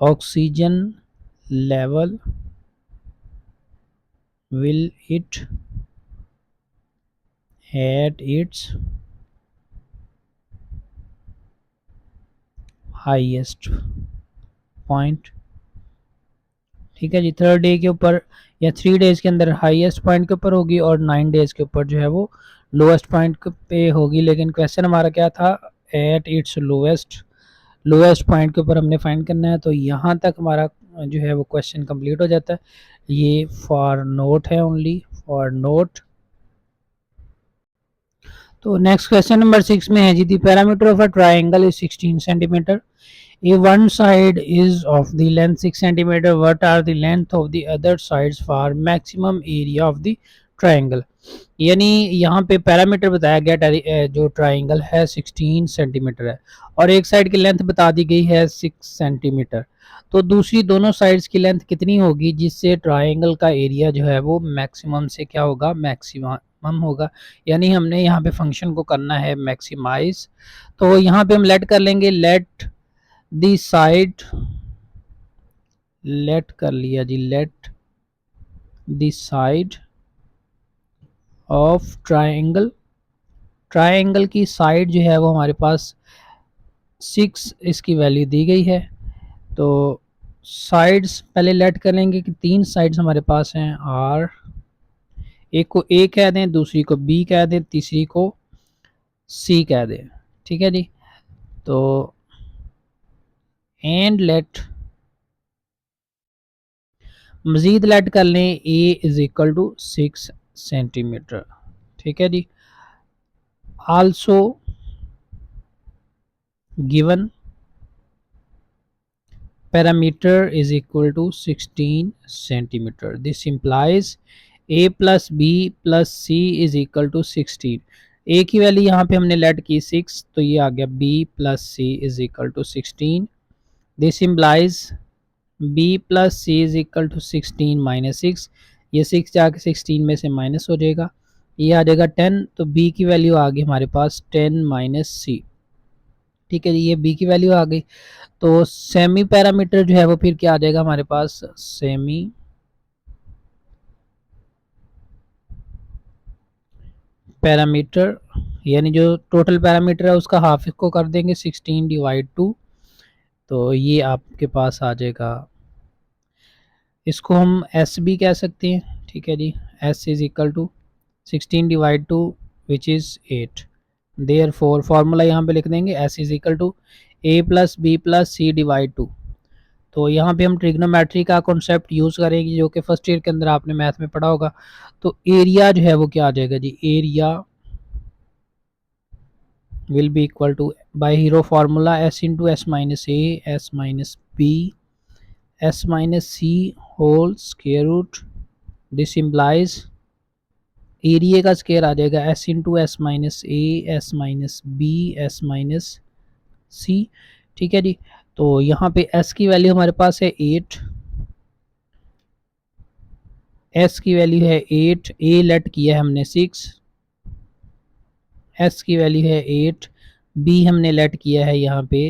oxygen level will it at its highest point. ठीक है जी। थर्ड डे के ऊपर या 3 डेज के अंदर हाईएस्ट पॉइंट के ऊपर होगी और 9 डेज के ऊपर जो है वो लोएस्ट पॉइंट पे होगी। लेकिन क्वेश्चन हमारा क्या था, एट इट्स लोएस्ट पॉइंट के ऊपर हमने फाइंड करना है। तो यहाँ तक हमारा जो है वो क्वेश्चन कंप्लीट हो जाता है। ये फॉर नोट है, ओनली फॉर नोट। तो नेक्स्ट क्वेश्चन नंबर 6 में है जी, the parameter of a triangle is 16 centimetre. If one side is of the length 6 centimeter, what are the length of the other sides for maximum area of the triangle? यानी यहाँ पे पैरामीटर बताया गया, जो ट्राइंगल है 16 सेंटीमीटर है और एक साइड की लेंथ बता दी गई है 6 सेंटीमीटर। तो दूसरी दोनों साइड्स की लेंथ कितनी होगी जिससे ट्राइंगल का एरिया जो है वो मैक्सिमम से क्या होगा, मैक्सिमम होगा। यानी हमने यहाँ पे फंक्शन को करना है मैक्सिमाइज। तो यहाँ पे हम लेट कर लेंगे, लेट दी साइड, लेट कर लिया जी, let the side of triangle. Triangle की साइड जो है वो हमारे पास 6 इसकी वैल्यू दी गई है। तो साइड्स पहले लेट कर लेंगे कि 3 साइड्स हमारे पास हैं आर, एक को ए कह दें, दूसरी को बी कह दें, तीसरी को सी कह दें। ठीक है जी। तो एंड लेट, मज़ीद लेट कर लें A is equal to 6 centimetre. ठीक है जी। Also given parameter is equal to 16 centimeter. This implies a plus b plus c is equal to 16। a की वैल्यू यहाँ पे हमने लेट की 6, तो ये आ गया b plus c is equal to 16। This implies b plus c is equal to 16 minus 6, ये 6 जाके 16 में से माइनस हो जाएगा, ये आ जाएगा 10। तो b की वैल्यू आ गई हमारे पास 10 माइनस c। ठीक है जी, ये b की वैल्यू आ गई। तो सेमी पैरामीटर जो है वो फिर क्या आ जाएगा हमारे पास, सेमी पैरामीटर, यानी जो टोटल पैरामीटर है उसका हाफ इसको कर देंगे 16 डिवाइड 2, तो ये आपके पास आ जाएगा, इसको हम एस भी कह सकते हैं। ठीक है जी, S is equal to 16 divide 2 which is 8। Therefore formula यहाँ पे लिख देंगे, S is equal to A plus B plus C divide 2। तो यहाँ पे हम ट्रिग्नोमेट्री का कॉन्सेप्ट यूज़ करेंगे जो कि फर्स्ट ईयर के अंदर आपने मैथ में पढ़ा होगा। तो एरिया जो है वो क्या आ जाएगा जी, area will be equal to by hero formula S into S minus A S minus B S minus C whole square root. This implies area का स्क्वायर आ जाएगा S into S minus A S minus B S minus C. ठीक है जी। तो यहाँ पे एस की वैल्यू हमारे पास है 8, एस की वैल्यू है 8, ए लेट किया है हमने 6, एस की वैल्यू है 8, बी हमने लेट किया है यहाँ पे,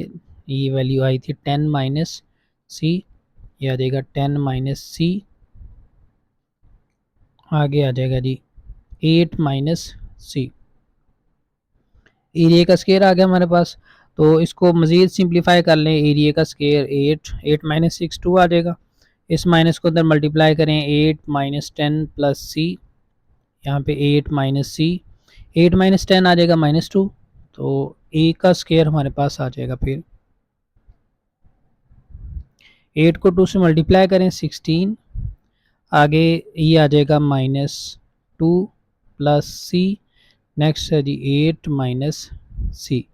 ये वैल्यू आई थी 10 माइनस सी, ये आ जाएगा 10 माइनस सी, आगे आ जाएगा जी 8 माइनस सी। एरिया का स्केयर आ गया हमारे पास। तो इसको मज़ीद सिंप्लीफाई कर लें, एरिया का स्केयर 8 माइनस 6 2 आ जाएगा। इस माइनस को अंदर मल्टीप्लाई करें 8 माइनस 10 प्लस सी, यहाँ पे 8 माइनस सी, 8 माइनस 10 आ जाएगा -2। तो ए का स्केयर हमारे पास आ जाएगा, फिर 8 को 2 से मल्टीप्लाई करें 16, आगे ये आ जाएगा -2 प्लस सी, नेक्स्ट है जी 8 माइनस सी।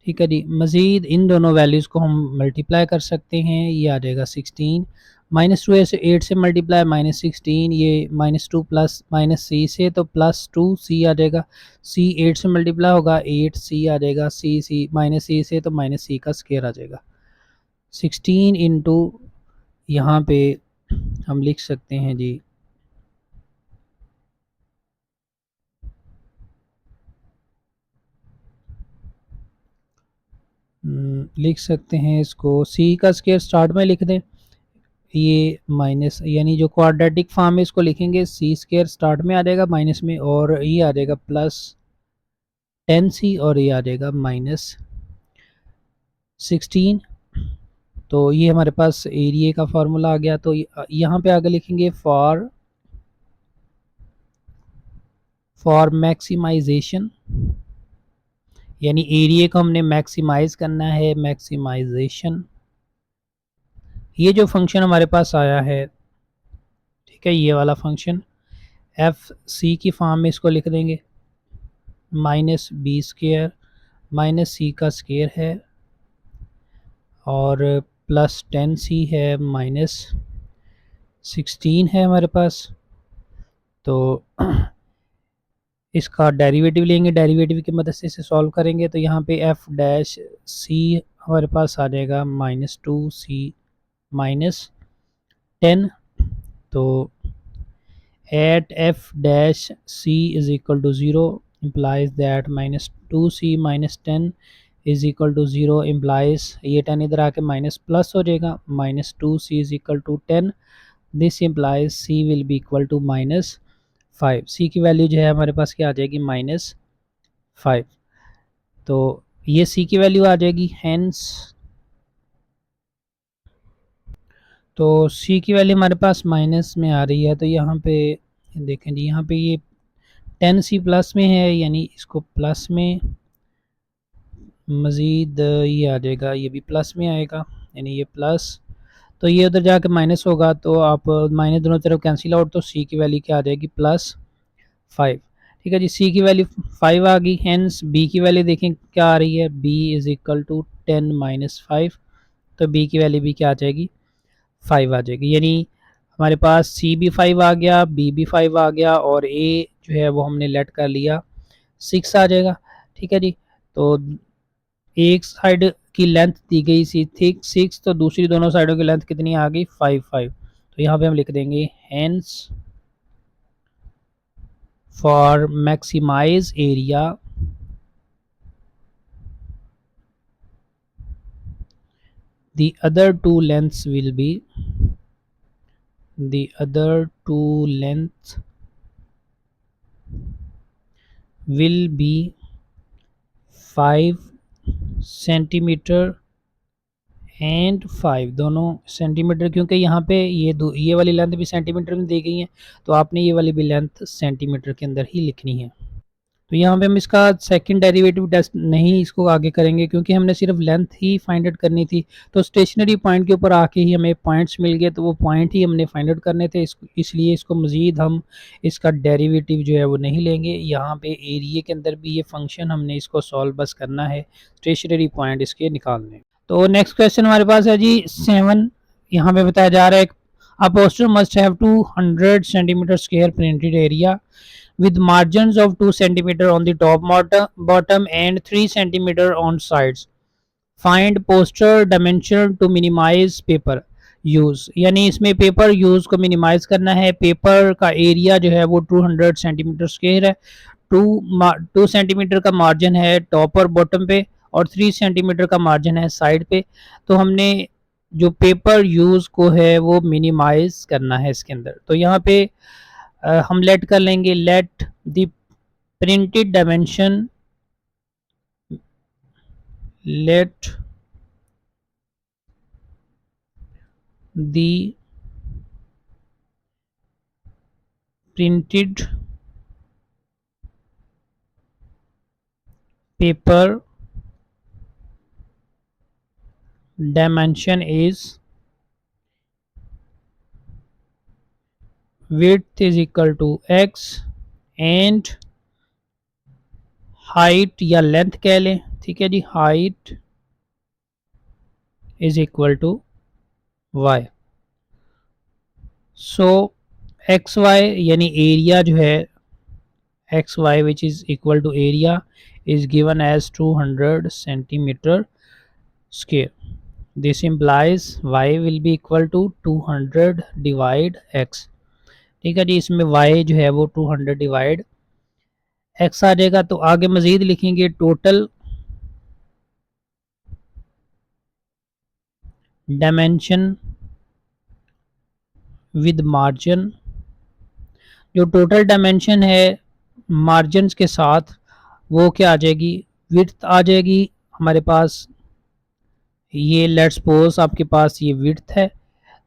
ठीक है जी। मज़ीद इन दोनों वैल्यूज़ को हम मल्टीप्लाई कर सकते हैं, ये आ जाएगा 16 -2 से 8 से मल्टीप्लाई -16, ये -2 प्लस -c से तो +2c आ जाएगा, c 8 से मल्टीप्लाई होगा 8c आ जाएगा, c -c से तो -c का स्क्वायर आ जाएगा। 16 इंटू यहाँ पे हम लिख सकते हैं जी लिख सकते हैं इसको, c का स्क्वायर स्टार्ट में लिख दें, ये माइनस यानी जो क्वाड्रेटिक फॉर्म है इसको लिखेंगे, सी स्क्वायर स्टार्ट में आ जाएगा माइनस में, और ये आ जाएगा +10c, और ये आ जाएगा -16। तो ये हमारे पास एरिया का फार्मूला आ गया। तो यहाँ पे आगे लिखेंगे फॉर मैक्सिमाइजेशन, यानी एरिया को हमने मैक्सिमाइज करना है, मैक्सिमाइजेशन। ये जो फंक्शन हमारे पास आया है, ठीक है, ये वाला फंक्शन एफ सी की फॉर्म में इसको लिख देंगे, -b² -c का स्क्वायर है और +10c है, -16 है हमारे पास। तो इसका डेरिवेटिव लेंगे, डेरिवेटिव की मदद से इसे सॉल्व करेंगे, तो यहाँ पे f' हमारे पास आ जाएगा -2c -10। तो at f' is equal to 0 implies that -2c -10 is equal to 0 implies ये 10 इधर आके माइनस प्लस हो जाएगा, -2c is equal to 10, this implies c will be equal to -5। c की वैल्यू जो है हमारे पास क्या आ जाएगी, -5। तो ये c की वैल्यू आ जाएगी, हेंस तो c की वैल्यू हमारे पास माइनस में आ रही है। तो यहाँ पे देखें जी, यहाँ पे ये 10c प्लस में है, यानी इसको प्लस में मज़ीद ये आ जाएगा, ये भी प्लस में आएगा, यानी ये प्लस, तो ये उधर जाके माइनस होगा, तो आप माइनस दोनों तरफ कैंसिल आउट, तो c की वैल्यू क्या आ जाएगी, +5। ठीक है जी, c की वैल्यू 5 आ गई। हेंस b की वैल्यू देखें क्या आ रही है, b इज़ इक्वल टू 10 -5, तो b की वैल्यू भी क्या आ जाएगी, 5 आ जाएगी। यानी हमारे पास c भी 5 आ गया, b भी 5 आ गया, और a जो है वो हमने लेट कर लिया 6 आ जाएगा। ठीक है जी, तो एक साइड की लेंथ दी गई थी 6, तो दूसरी दोनों साइडों की लेंथ कितनी आ गई, 5। तो यहाँ पे हम लिख देंगे hence for maximize area the other two lengths will be the other two lengths will be 5 centimetre and 5, दोनों सेंटीमीटर, क्योंकि यहाँ पे ये वाली लेंथ भी सेंटीमीटर में दी गई है, तो आपने ये वाली भी लेंथ सेंटीमीटर के अंदर ही लिखनी है। तो यहाँ पे हम इसका सेकंड डेरिवेटिव टेस्ट नहीं इसको आगे करेंगे, क्योंकि हमने सिर्फ लेंथ ही फाइंड आउट करनी थी। तो स्टेशनरी पॉइंट के ऊपर आके ही हमें पॉइंट्स मिल गए, तो वो पॉइंट ही हमने फाइंड आउट करने थे, इसलिए इसको मज़ीद हम इसका डेरिवेटिव जो है वो नहीं लेंगे। यहाँ पे एरिया के अंदर भी ये फंक्शन हमने इसको सॉल्व बस करना है, स्टेशनरी पॉइंट इसके निकालने। तो नेक्स्ट क्वेश्चन हमारे पास है जी 7। यहाँ पे बताया जा रहा है a poster must have 200 centimeter square printed area with margins of 2 centimeter on the top bottom and 3 centimeter on sides. Find poster dimension to minimize paper use, यानी इसमें पेपर यूज को मिनिमाइज करना है। पेपर का एरिया जो है वो 200 सेंटीमीटर स्क्वायर है, 2 सेंटीमीटर का मार्जिन है टॉप और बॉटम पे, और 3 सेंटीमीटर का मार्जिन है साइड पे। तो हमने जो पेपर यूज को है वो मिनिमाइज करना है इसके अंदर। तो यहाँ पे हम लेट कर लेंगे, let the printed dimension, let the printed paper dimension is width is equal to x and height या लेंथ कह लें ठीक है जी, height is equal to Y. So X Y यानी एरिया जो है X Y which is equal to area is given as 200 centimeter square. This implies y will be equal to 200 divide x. ठीक है जी, इसमें y जो है वो 200 डिवाइड x आ जाएगा। तो आगे मजीद लिखेंगे टोटल डायमेंशन विद मार्जिन। जो टोटल डायमेंशन है मार्जिन के साथ वो क्या आ जाएगी, विड्थ आ जाएगी हमारे पास। ये लेट्स सपोज आपके पास ये विड्थ है,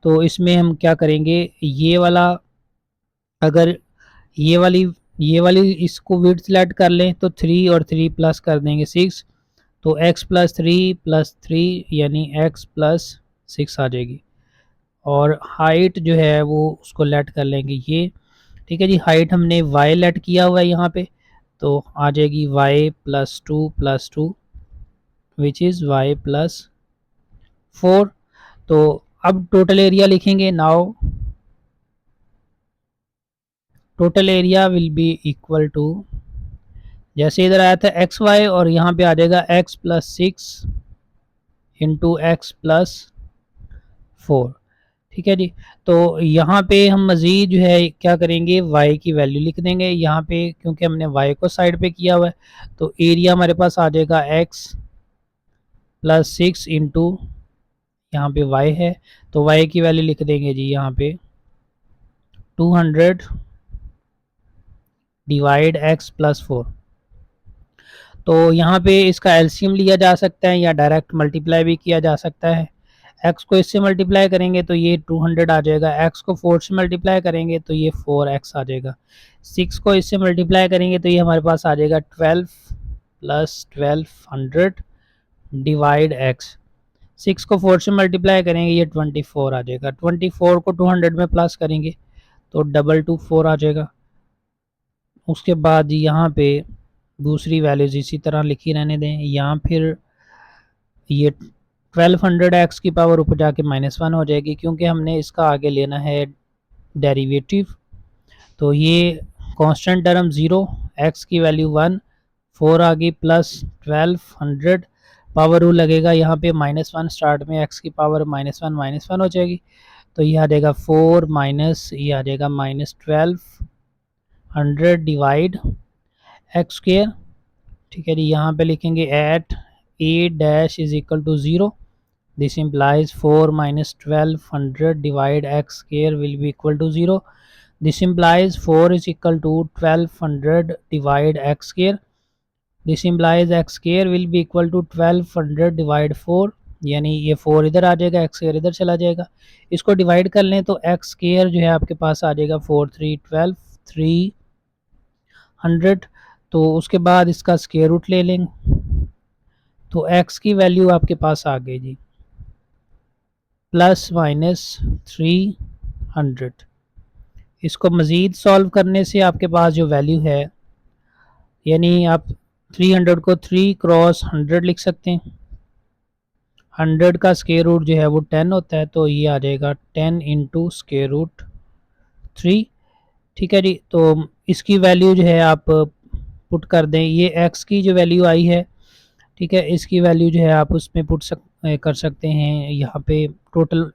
तो इसमें हम क्या करेंगे, ये वाला अगर ये वाली इसको विड्थ सेलेक्ट कर लें तो 3 और 3 प्लस कर देंगे 6, तो x प्लस 3 प्लस 3 यानी x प्लस 6 आ जाएगी। और हाइट जो है वो उसको लेट कर लेंगे ये। ठीक है जी, हाइट हमने y लेट किया हुआ है यहाँ पे, तो आ जाएगी y plus two which is y plus 4। तो अब टोटल एरिया लिखेंगे। Now total area will be equal to, जैसे इधर आया था एक्स वाई और यहाँ पे आ जाएगा x plus 6 into x plus 4। ठीक है जी, तो यहाँ पे हम मज़ीद जो है क्या करेंगे, y की वैल्यू लिख देंगे यहाँ पे, क्योंकि हमने y को साइड पे किया हुआ है। तो एरिया हमारे पास आ जाएगा x प्लस 6 इंटू यहाँ पे y है, तो y की वैल्यू लिख देंगे जी यहाँ पे 200 डिवाइड x प्लस 4। तो यहाँ पे इसका एलसीएम लिया जा सकता है या डायरेक्ट मल्टीप्लाई भी किया जा सकता है। x को इससे मल्टीप्लाई करेंगे तो ये 200 आ जाएगा, x को 4 से मल्टीप्लाई करेंगे तो ये 4x आ जाएगा, 6 को इससे मल्टीप्लाई करेंगे तो ये हमारे पास आ जाएगा 12 प्लस 1200 डिवाइड x। 6 को 4 से मल्टीप्लाई करेंगे ये 24 आ जाएगा, 24 को 200 में प्लस करेंगे तो 224 आ जाएगा। उसके बाद यहाँ पे दूसरी वैल्यूज इसी तरह लिखी रहने दें। यहाँ फिर ये 1200x की पावर ऊपर जाके -1 हो जाएगी, क्योंकि हमने इसका आगे लेना है डेरिवेटिव। तो ये कांस्टेंट टर्म 0, x की वैल्यू 1, 4 आ गई प्लस 1200 पावर रूल लगेगा यहाँ पे -1 स्टार्ट में, x की पावर -1 हो जाएगी। तो ये आ जाएगा 4 माइनस ये आ जाएगा -1200 डिवाइड एक्स स्क्वायर। ठीक है जी, यहाँ पे लिखेंगे at a dash is equal to 0। This implies 4 minus 1200 divide x square will be equal to 0। This implies 4 is equal to 1200 divide x square. This implies x square will be equal to 1200 divide 4, यानी ये 4 इधर आ जाएगा, एक्स स्क्वायर इधर चला जाएगा। इसको डिवाइड कर लें तो एक्स स्क्वायर जो है आपके पास आ जाएगा 4 3 12 300। तो उसके बाद इसका स्क्वायर रूट ले लेंगे तो x की वैल्यू आपके पास आ गई जी प्लस माइनस 300। इसको मज़ीद सॉल्व करने से आपके पास जो वैल्यू है, यानी आप 300 को 3 क्रॉस 100 लिख सकते हैं। 100 का स्क्वायर रूट जो है वो 10 होता है, तो ये आ जाएगा 10 इंटू स्क्वायर रूट 3। ठीक है जी, तो इसकी वैल्यू जो है आप पुट कर दें। ये x की जो वैल्यू आई है, ठीक है, इसकी वैल्यू जो है आप उसमें कर सकते हैं। यहाँ पे टोटल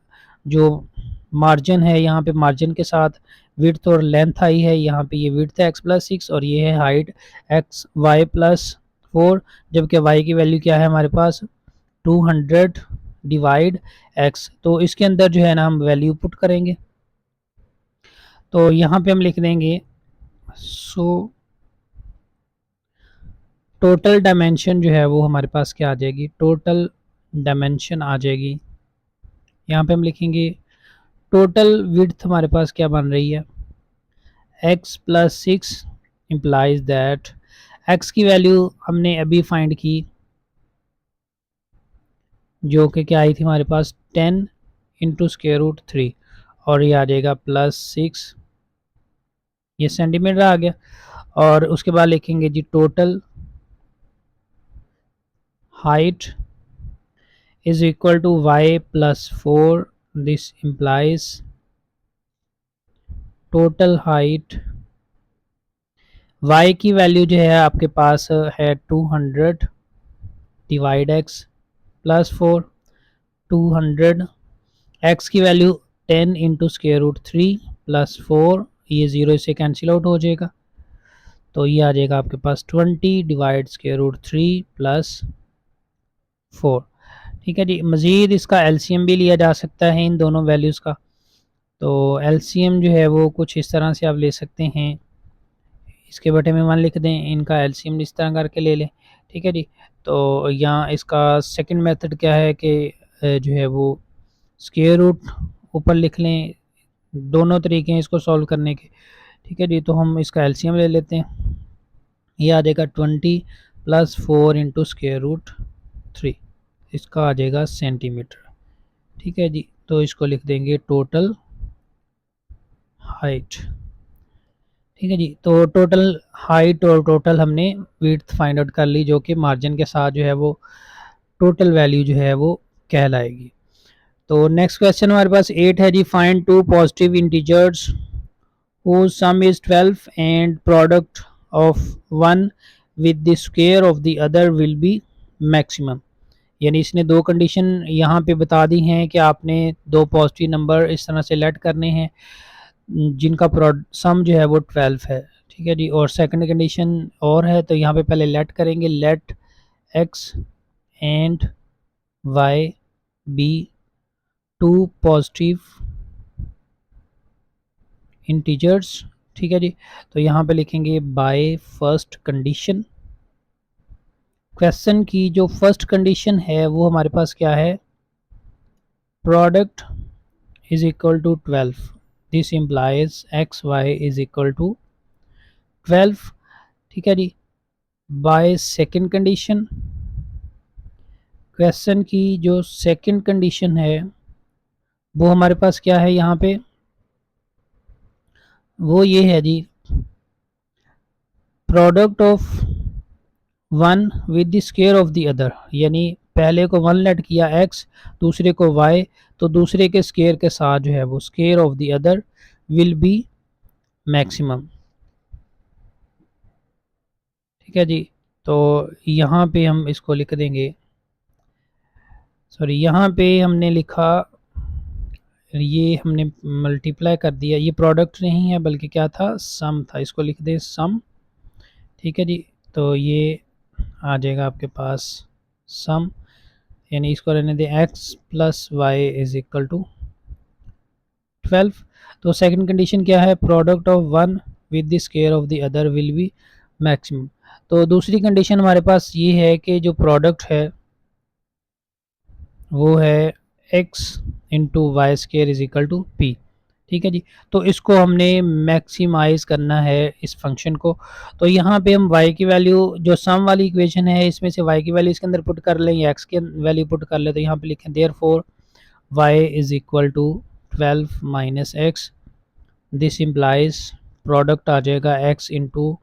जो मार्जिन है, यहाँ पे मार्जिन के साथ विड्थ और लेंथ आई है। यहाँ पे ये विड्थ है x प्लस 6 और ये है हाइट x y प्लस 4, जबकि y की वैल्यू क्या है हमारे पास 200 डिवाइड x। तो इसके अंदर जो है ना हम वैल्यू पुट करेंगे, तो यहाँ पे हम लिख देंगे सो टोटल डायमेंशन जो है वो हमारे पास क्या आ जाएगी, टोटल डायमेंशन आ जाएगी। यहाँ पे हम लिखेंगे टोटल विड्थ हमारे पास क्या बन रही है x plus 6 implies that x की वैल्यू हमने अभी फाइंड की जो कि क्या आई थी हमारे पास 10 इंटू स्क्वायर रूट 3 और ये आ जाएगा प्लस 6, ये सेंटीमीटर आ गया। और उसके बाद लिखेंगे जी total height is equal to y plus 4. This implies total height y की वैल्यू जो है आपके पास है 200 डिवाइड x प्लस 4 200 x की value 10 into square root 3 plus 4 ये ज़ीरो से कैंसिल आउट हो जाएगा तो ये आ जाएगा आपके पास 20 डिवाइड स्क्वायर रूट 3 प्लस 4। ठीक है जी। मज़ीद इसका एलसीएम भी लिया जा सकता है इन दोनों वैल्यूज़ का। तो एलसीएम जो है वो कुछ इस तरह से आप ले सकते हैं, इसके बटे में 1 लिख दें, इनका एलसीएम इस तरह करके ले लें। ठीक है जी। तो यहाँ इसका सेकंड मेथड क्या है कि जो है वो स्क्वायर रूट ऊपर लिख लें। दोनों तरीके हैं इसको सॉल्व करने के। ठीक है जी। तो हम इसका एलसीएम ले लेते हैं। ये आ जाएगा 20 प्लस 4 इंटू स्क्वायर रूट 3, इसका आ जाएगा सेंटीमीटर। ठीक है जी। तो इसको लिख देंगे टोटल हाइट। ठीक है जी। तो टोटल हाइट और टोटल हमने विड्थ फाइंड आउट कर ली, जो कि मार्जिन के साथ जो है वो टोटल वैल्यू जो है वो कहलाएगी। तो नेक्स्ट क्वेश्चन हमारे पास 8 है जी। Find two positive integers whose sum is 12 and product of one with the square of the other will be maximum। यानी इसने दो कंडीशन यहाँ पे बता दी हैं कि आपने दो पॉजिटिव नंबर इस तरह से लेट करने हैं जिनका सम जो है वो 12 है। ठीक है जी। और सेकंड कंडीशन और है, तो यहाँ पे पहले लेट करेंगे, let x and y be two positive integers. ठीक है जी। तो यहाँ पे लिखेंगे बाय फर्स्ट कंडीशन। क्वेश्चन की जो फर्स्ट कंडीशन है वो हमारे पास क्या है, product is equal to 12। This implies x y is equal to 12। ठीक है जी। बाय सेकंड कंडीशन, क्वेश्चन की जो सेकंड कंडीशन है वो हमारे पास क्या है यहाँ पे, वो ये है जी, product of one with the square of the other. यानी पहले को 1 लेट किया x, दूसरे को y, तो दूसरे के स्क्वायर के साथ जो है वो square of the other will be maximum. ठीक है जी। तो यहाँ पे हम इसको लिख देंगे, सॉरी यहाँ पे हमने लिखा, ये हमने मल्टीप्लाई कर दिया, ये प्रोडक्ट नहीं है बल्कि क्या था, सम था, इसको लिख दें सम। ठीक है जी। तो ये आ जाएगा आपके पास सम, यानी इसको रहने दें x plus y is equal to 12। तो सेकंड कंडीशन क्या है, product of one with the square of the other will be maximum. तो दूसरी कंडीशन हमारे पास ये है कि जो प्रोडक्ट है वो है x into y square is equal to p. ठीक है जी। तो इसको हमने मैक्सिमाइज करना है इस फंक्शन को। तो यहाँ पे हम y की वैल्यू, जो सम वाली इक्वेशन है इसमें से y की वैल्यू इसके अंदर पुट कर लें या x की वैल्यू पुट कर लें। तो यहाँ पे लिखें therefore y is equal to 12 minus X. This implies product आ जाएगा x into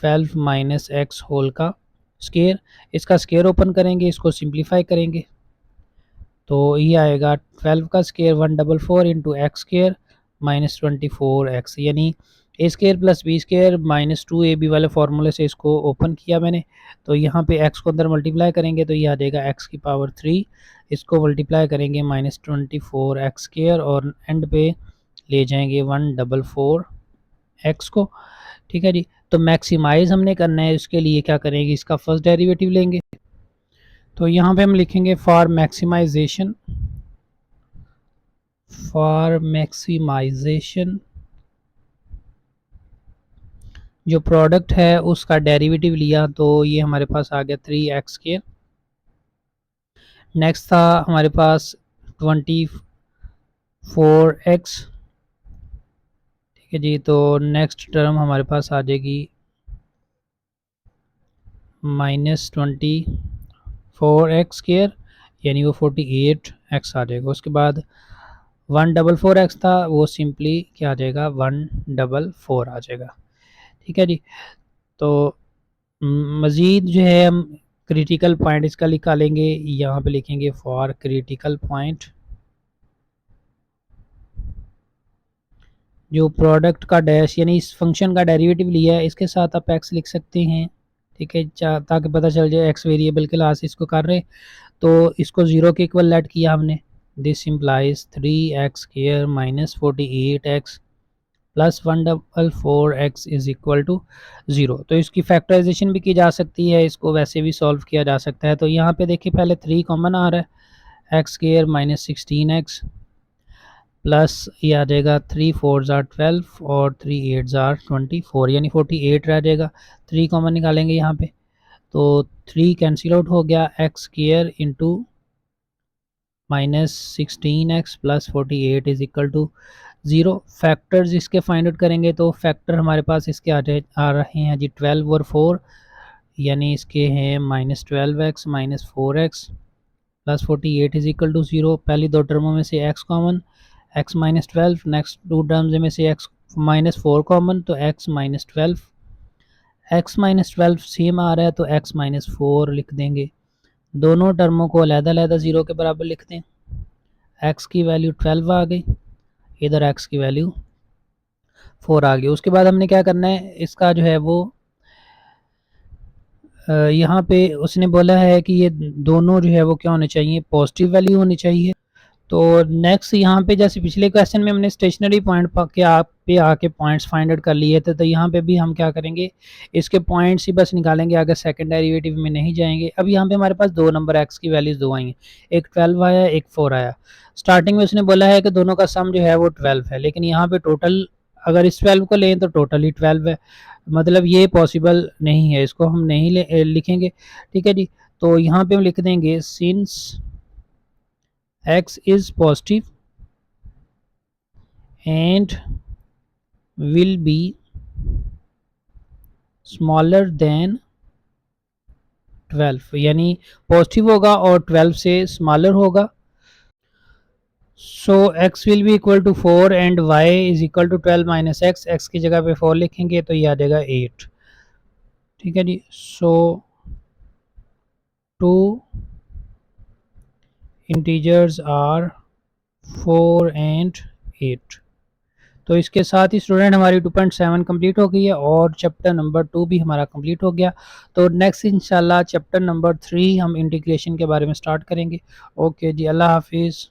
12 minus X whole का स्केयर। इसका स्केयर ओपन करेंगे, इसको सिंप्लीफाई करेंगे तो ये आएगा 12 का square 144 into X square minus 24x, यानी A square plus B square minus 2ab वाले फार्मूले से इसको ओपन किया मैंने। तो यहाँ पे x को अंदर मल्टीप्लाई करेंगे तो ये आ जाएगा x की पावर 3, इसको मल्टीप्लाई करेंगे माइनस 24x स्केयर और एंड पे ले जाएंगे 144x को। ठीक है जी। तो मैक्सिमाइज हमने करना है, इसके लिए क्या करेंगे, इसका फर्स्ट डेरिवेटिव लेंगे। तो यहाँ पे हम लिखेंगे फॉर मैक्सिमाइजेशन, जो प्रोडक्ट है उसका डेरिवेटिव लिया तो ये हमारे पास आ गया 3x के। नेक्स्ट था हमारे पास 24x। ठीक है जी। तो नेक्स्ट टर्म हमारे पास आ जाएगी माइनस 24x स्क्वायर, यानी वो 48x आ जाएगा। उसके बाद 144x था, वो सिंपली क्या आ जाएगा 144 आ जाएगा। ठीक है जी। तो मज़ीद जो है हम क्रिटिकल पॉइंट इसका निकालेंगे, यहाँ पे लिखेंगे फॉर क्रिटिकल पॉइंट, जो प्रोडक्ट का डैश यानी इस फंक्शन का डेरिवेटिव लिया है इसके साथ आप एक्स लिख सकते हैं, ठीक है, ताकि पता चल जाए एक्स वेरिएबल के लास्ट इसको कर रहे, तो इसको ज़ीरो के इक्वल लेट किया हमने। This implies 3x square minus 48x plus 144x is equal to 0। तो इसकी फैक्टराइजेशन भी की जा सकती है, इसको वैसे भी सॉल्व किया जा सकता है। तो यहाँ पे देखिए पहले 3 कॉमन आ रहा है, x square minus 16x plus ये आ जाएगा 3 4 ज़ार 12 और 3 8 ज़ार 24 यानी 48 रह जाएगा। 3 कॉमन निकालेंगे यहाँ पे तो 3 कैंसिल आउट हो गया, x square into minus 16x plus 48 is equal to 0। Factors इसके फाइंड आउट करेंगे तो फैक्टर हमारे पास इसके आ रहे हैं जी 12 और 4, यानी इसके हैं minus 12x minus 4x plus 48 is equal to 0। पहली दो टर्मों में से x common, x minus 12, next two terms में से x माइनस 4 कॉमन तो x minus 12, x minus 12 same आ रहा है तो x माइनस 4 लिख देंगे। दोनों टर्मों को अलग-अलग 0 के बराबर लिख दें। x की वैल्यू 12 आ गई, इधर x की वैल्यू 4 आ गई। उसके बाद हमने क्या करना है, इसका जो है वो यहाँ पे उसने बोला है कि ये दोनों जो है वो क्या होने चाहिए, पॉजिटिव वैल्यू होनी चाहिए। तो नेक्स्ट यहाँ पे जैसे पिछले क्वेश्चन में हमने स्टेशनरी पॉइंट के आप पे आके पॉइंट्स फाइंड आउट कर लिए थे, तो यहाँ पे भी हम क्या करेंगे, इसके पॉइंट्स ही बस निकालेंगे, आगे सेकंड डेरिवेटिव में नहीं जाएंगे। अब यहाँ पे हमारे पास दो नंबर एक्स की वैल्यूज दो आई हैं, एक 12 आया एक 4 आया। स्टार्टिंग में उसने बोला है कि दोनों का सम जो है वो 12 है, लेकिन यहाँ पे टोटल अगर इस 12 को लें तो टोटल ही 12 है, मतलब ये पॉसिबल नहीं है, इसको हम नहीं लिखेंगे, ठीक है जी। तो यहाँ पे हम लिख देंगे since x is positive and will be smaller than 12, यानी पॉजिटिव होगा और 12 से स्मॉलर होगा। So x will be equal to 4 and y is equal to 12 minus x, x की जगह पे 4 लिखेंगे तो ये आ जाएगा 8, ठीक है जी। सो टू इंटीजर्स आर 4 एंड 8। तो इसके साथ ही स्टूडेंट हमारी 2.7 कंप्लीट हो गई है और चैप्टर नंबर 2 भी हमारा कंप्लीट हो गया। तो नेक्स्ट इंशाल्लाह चैप्टर नंबर 3 हम इंटीग्रेशन के बारे में स्टार्ट करेंगे। ओके जी, अल्लाह हाफिज़।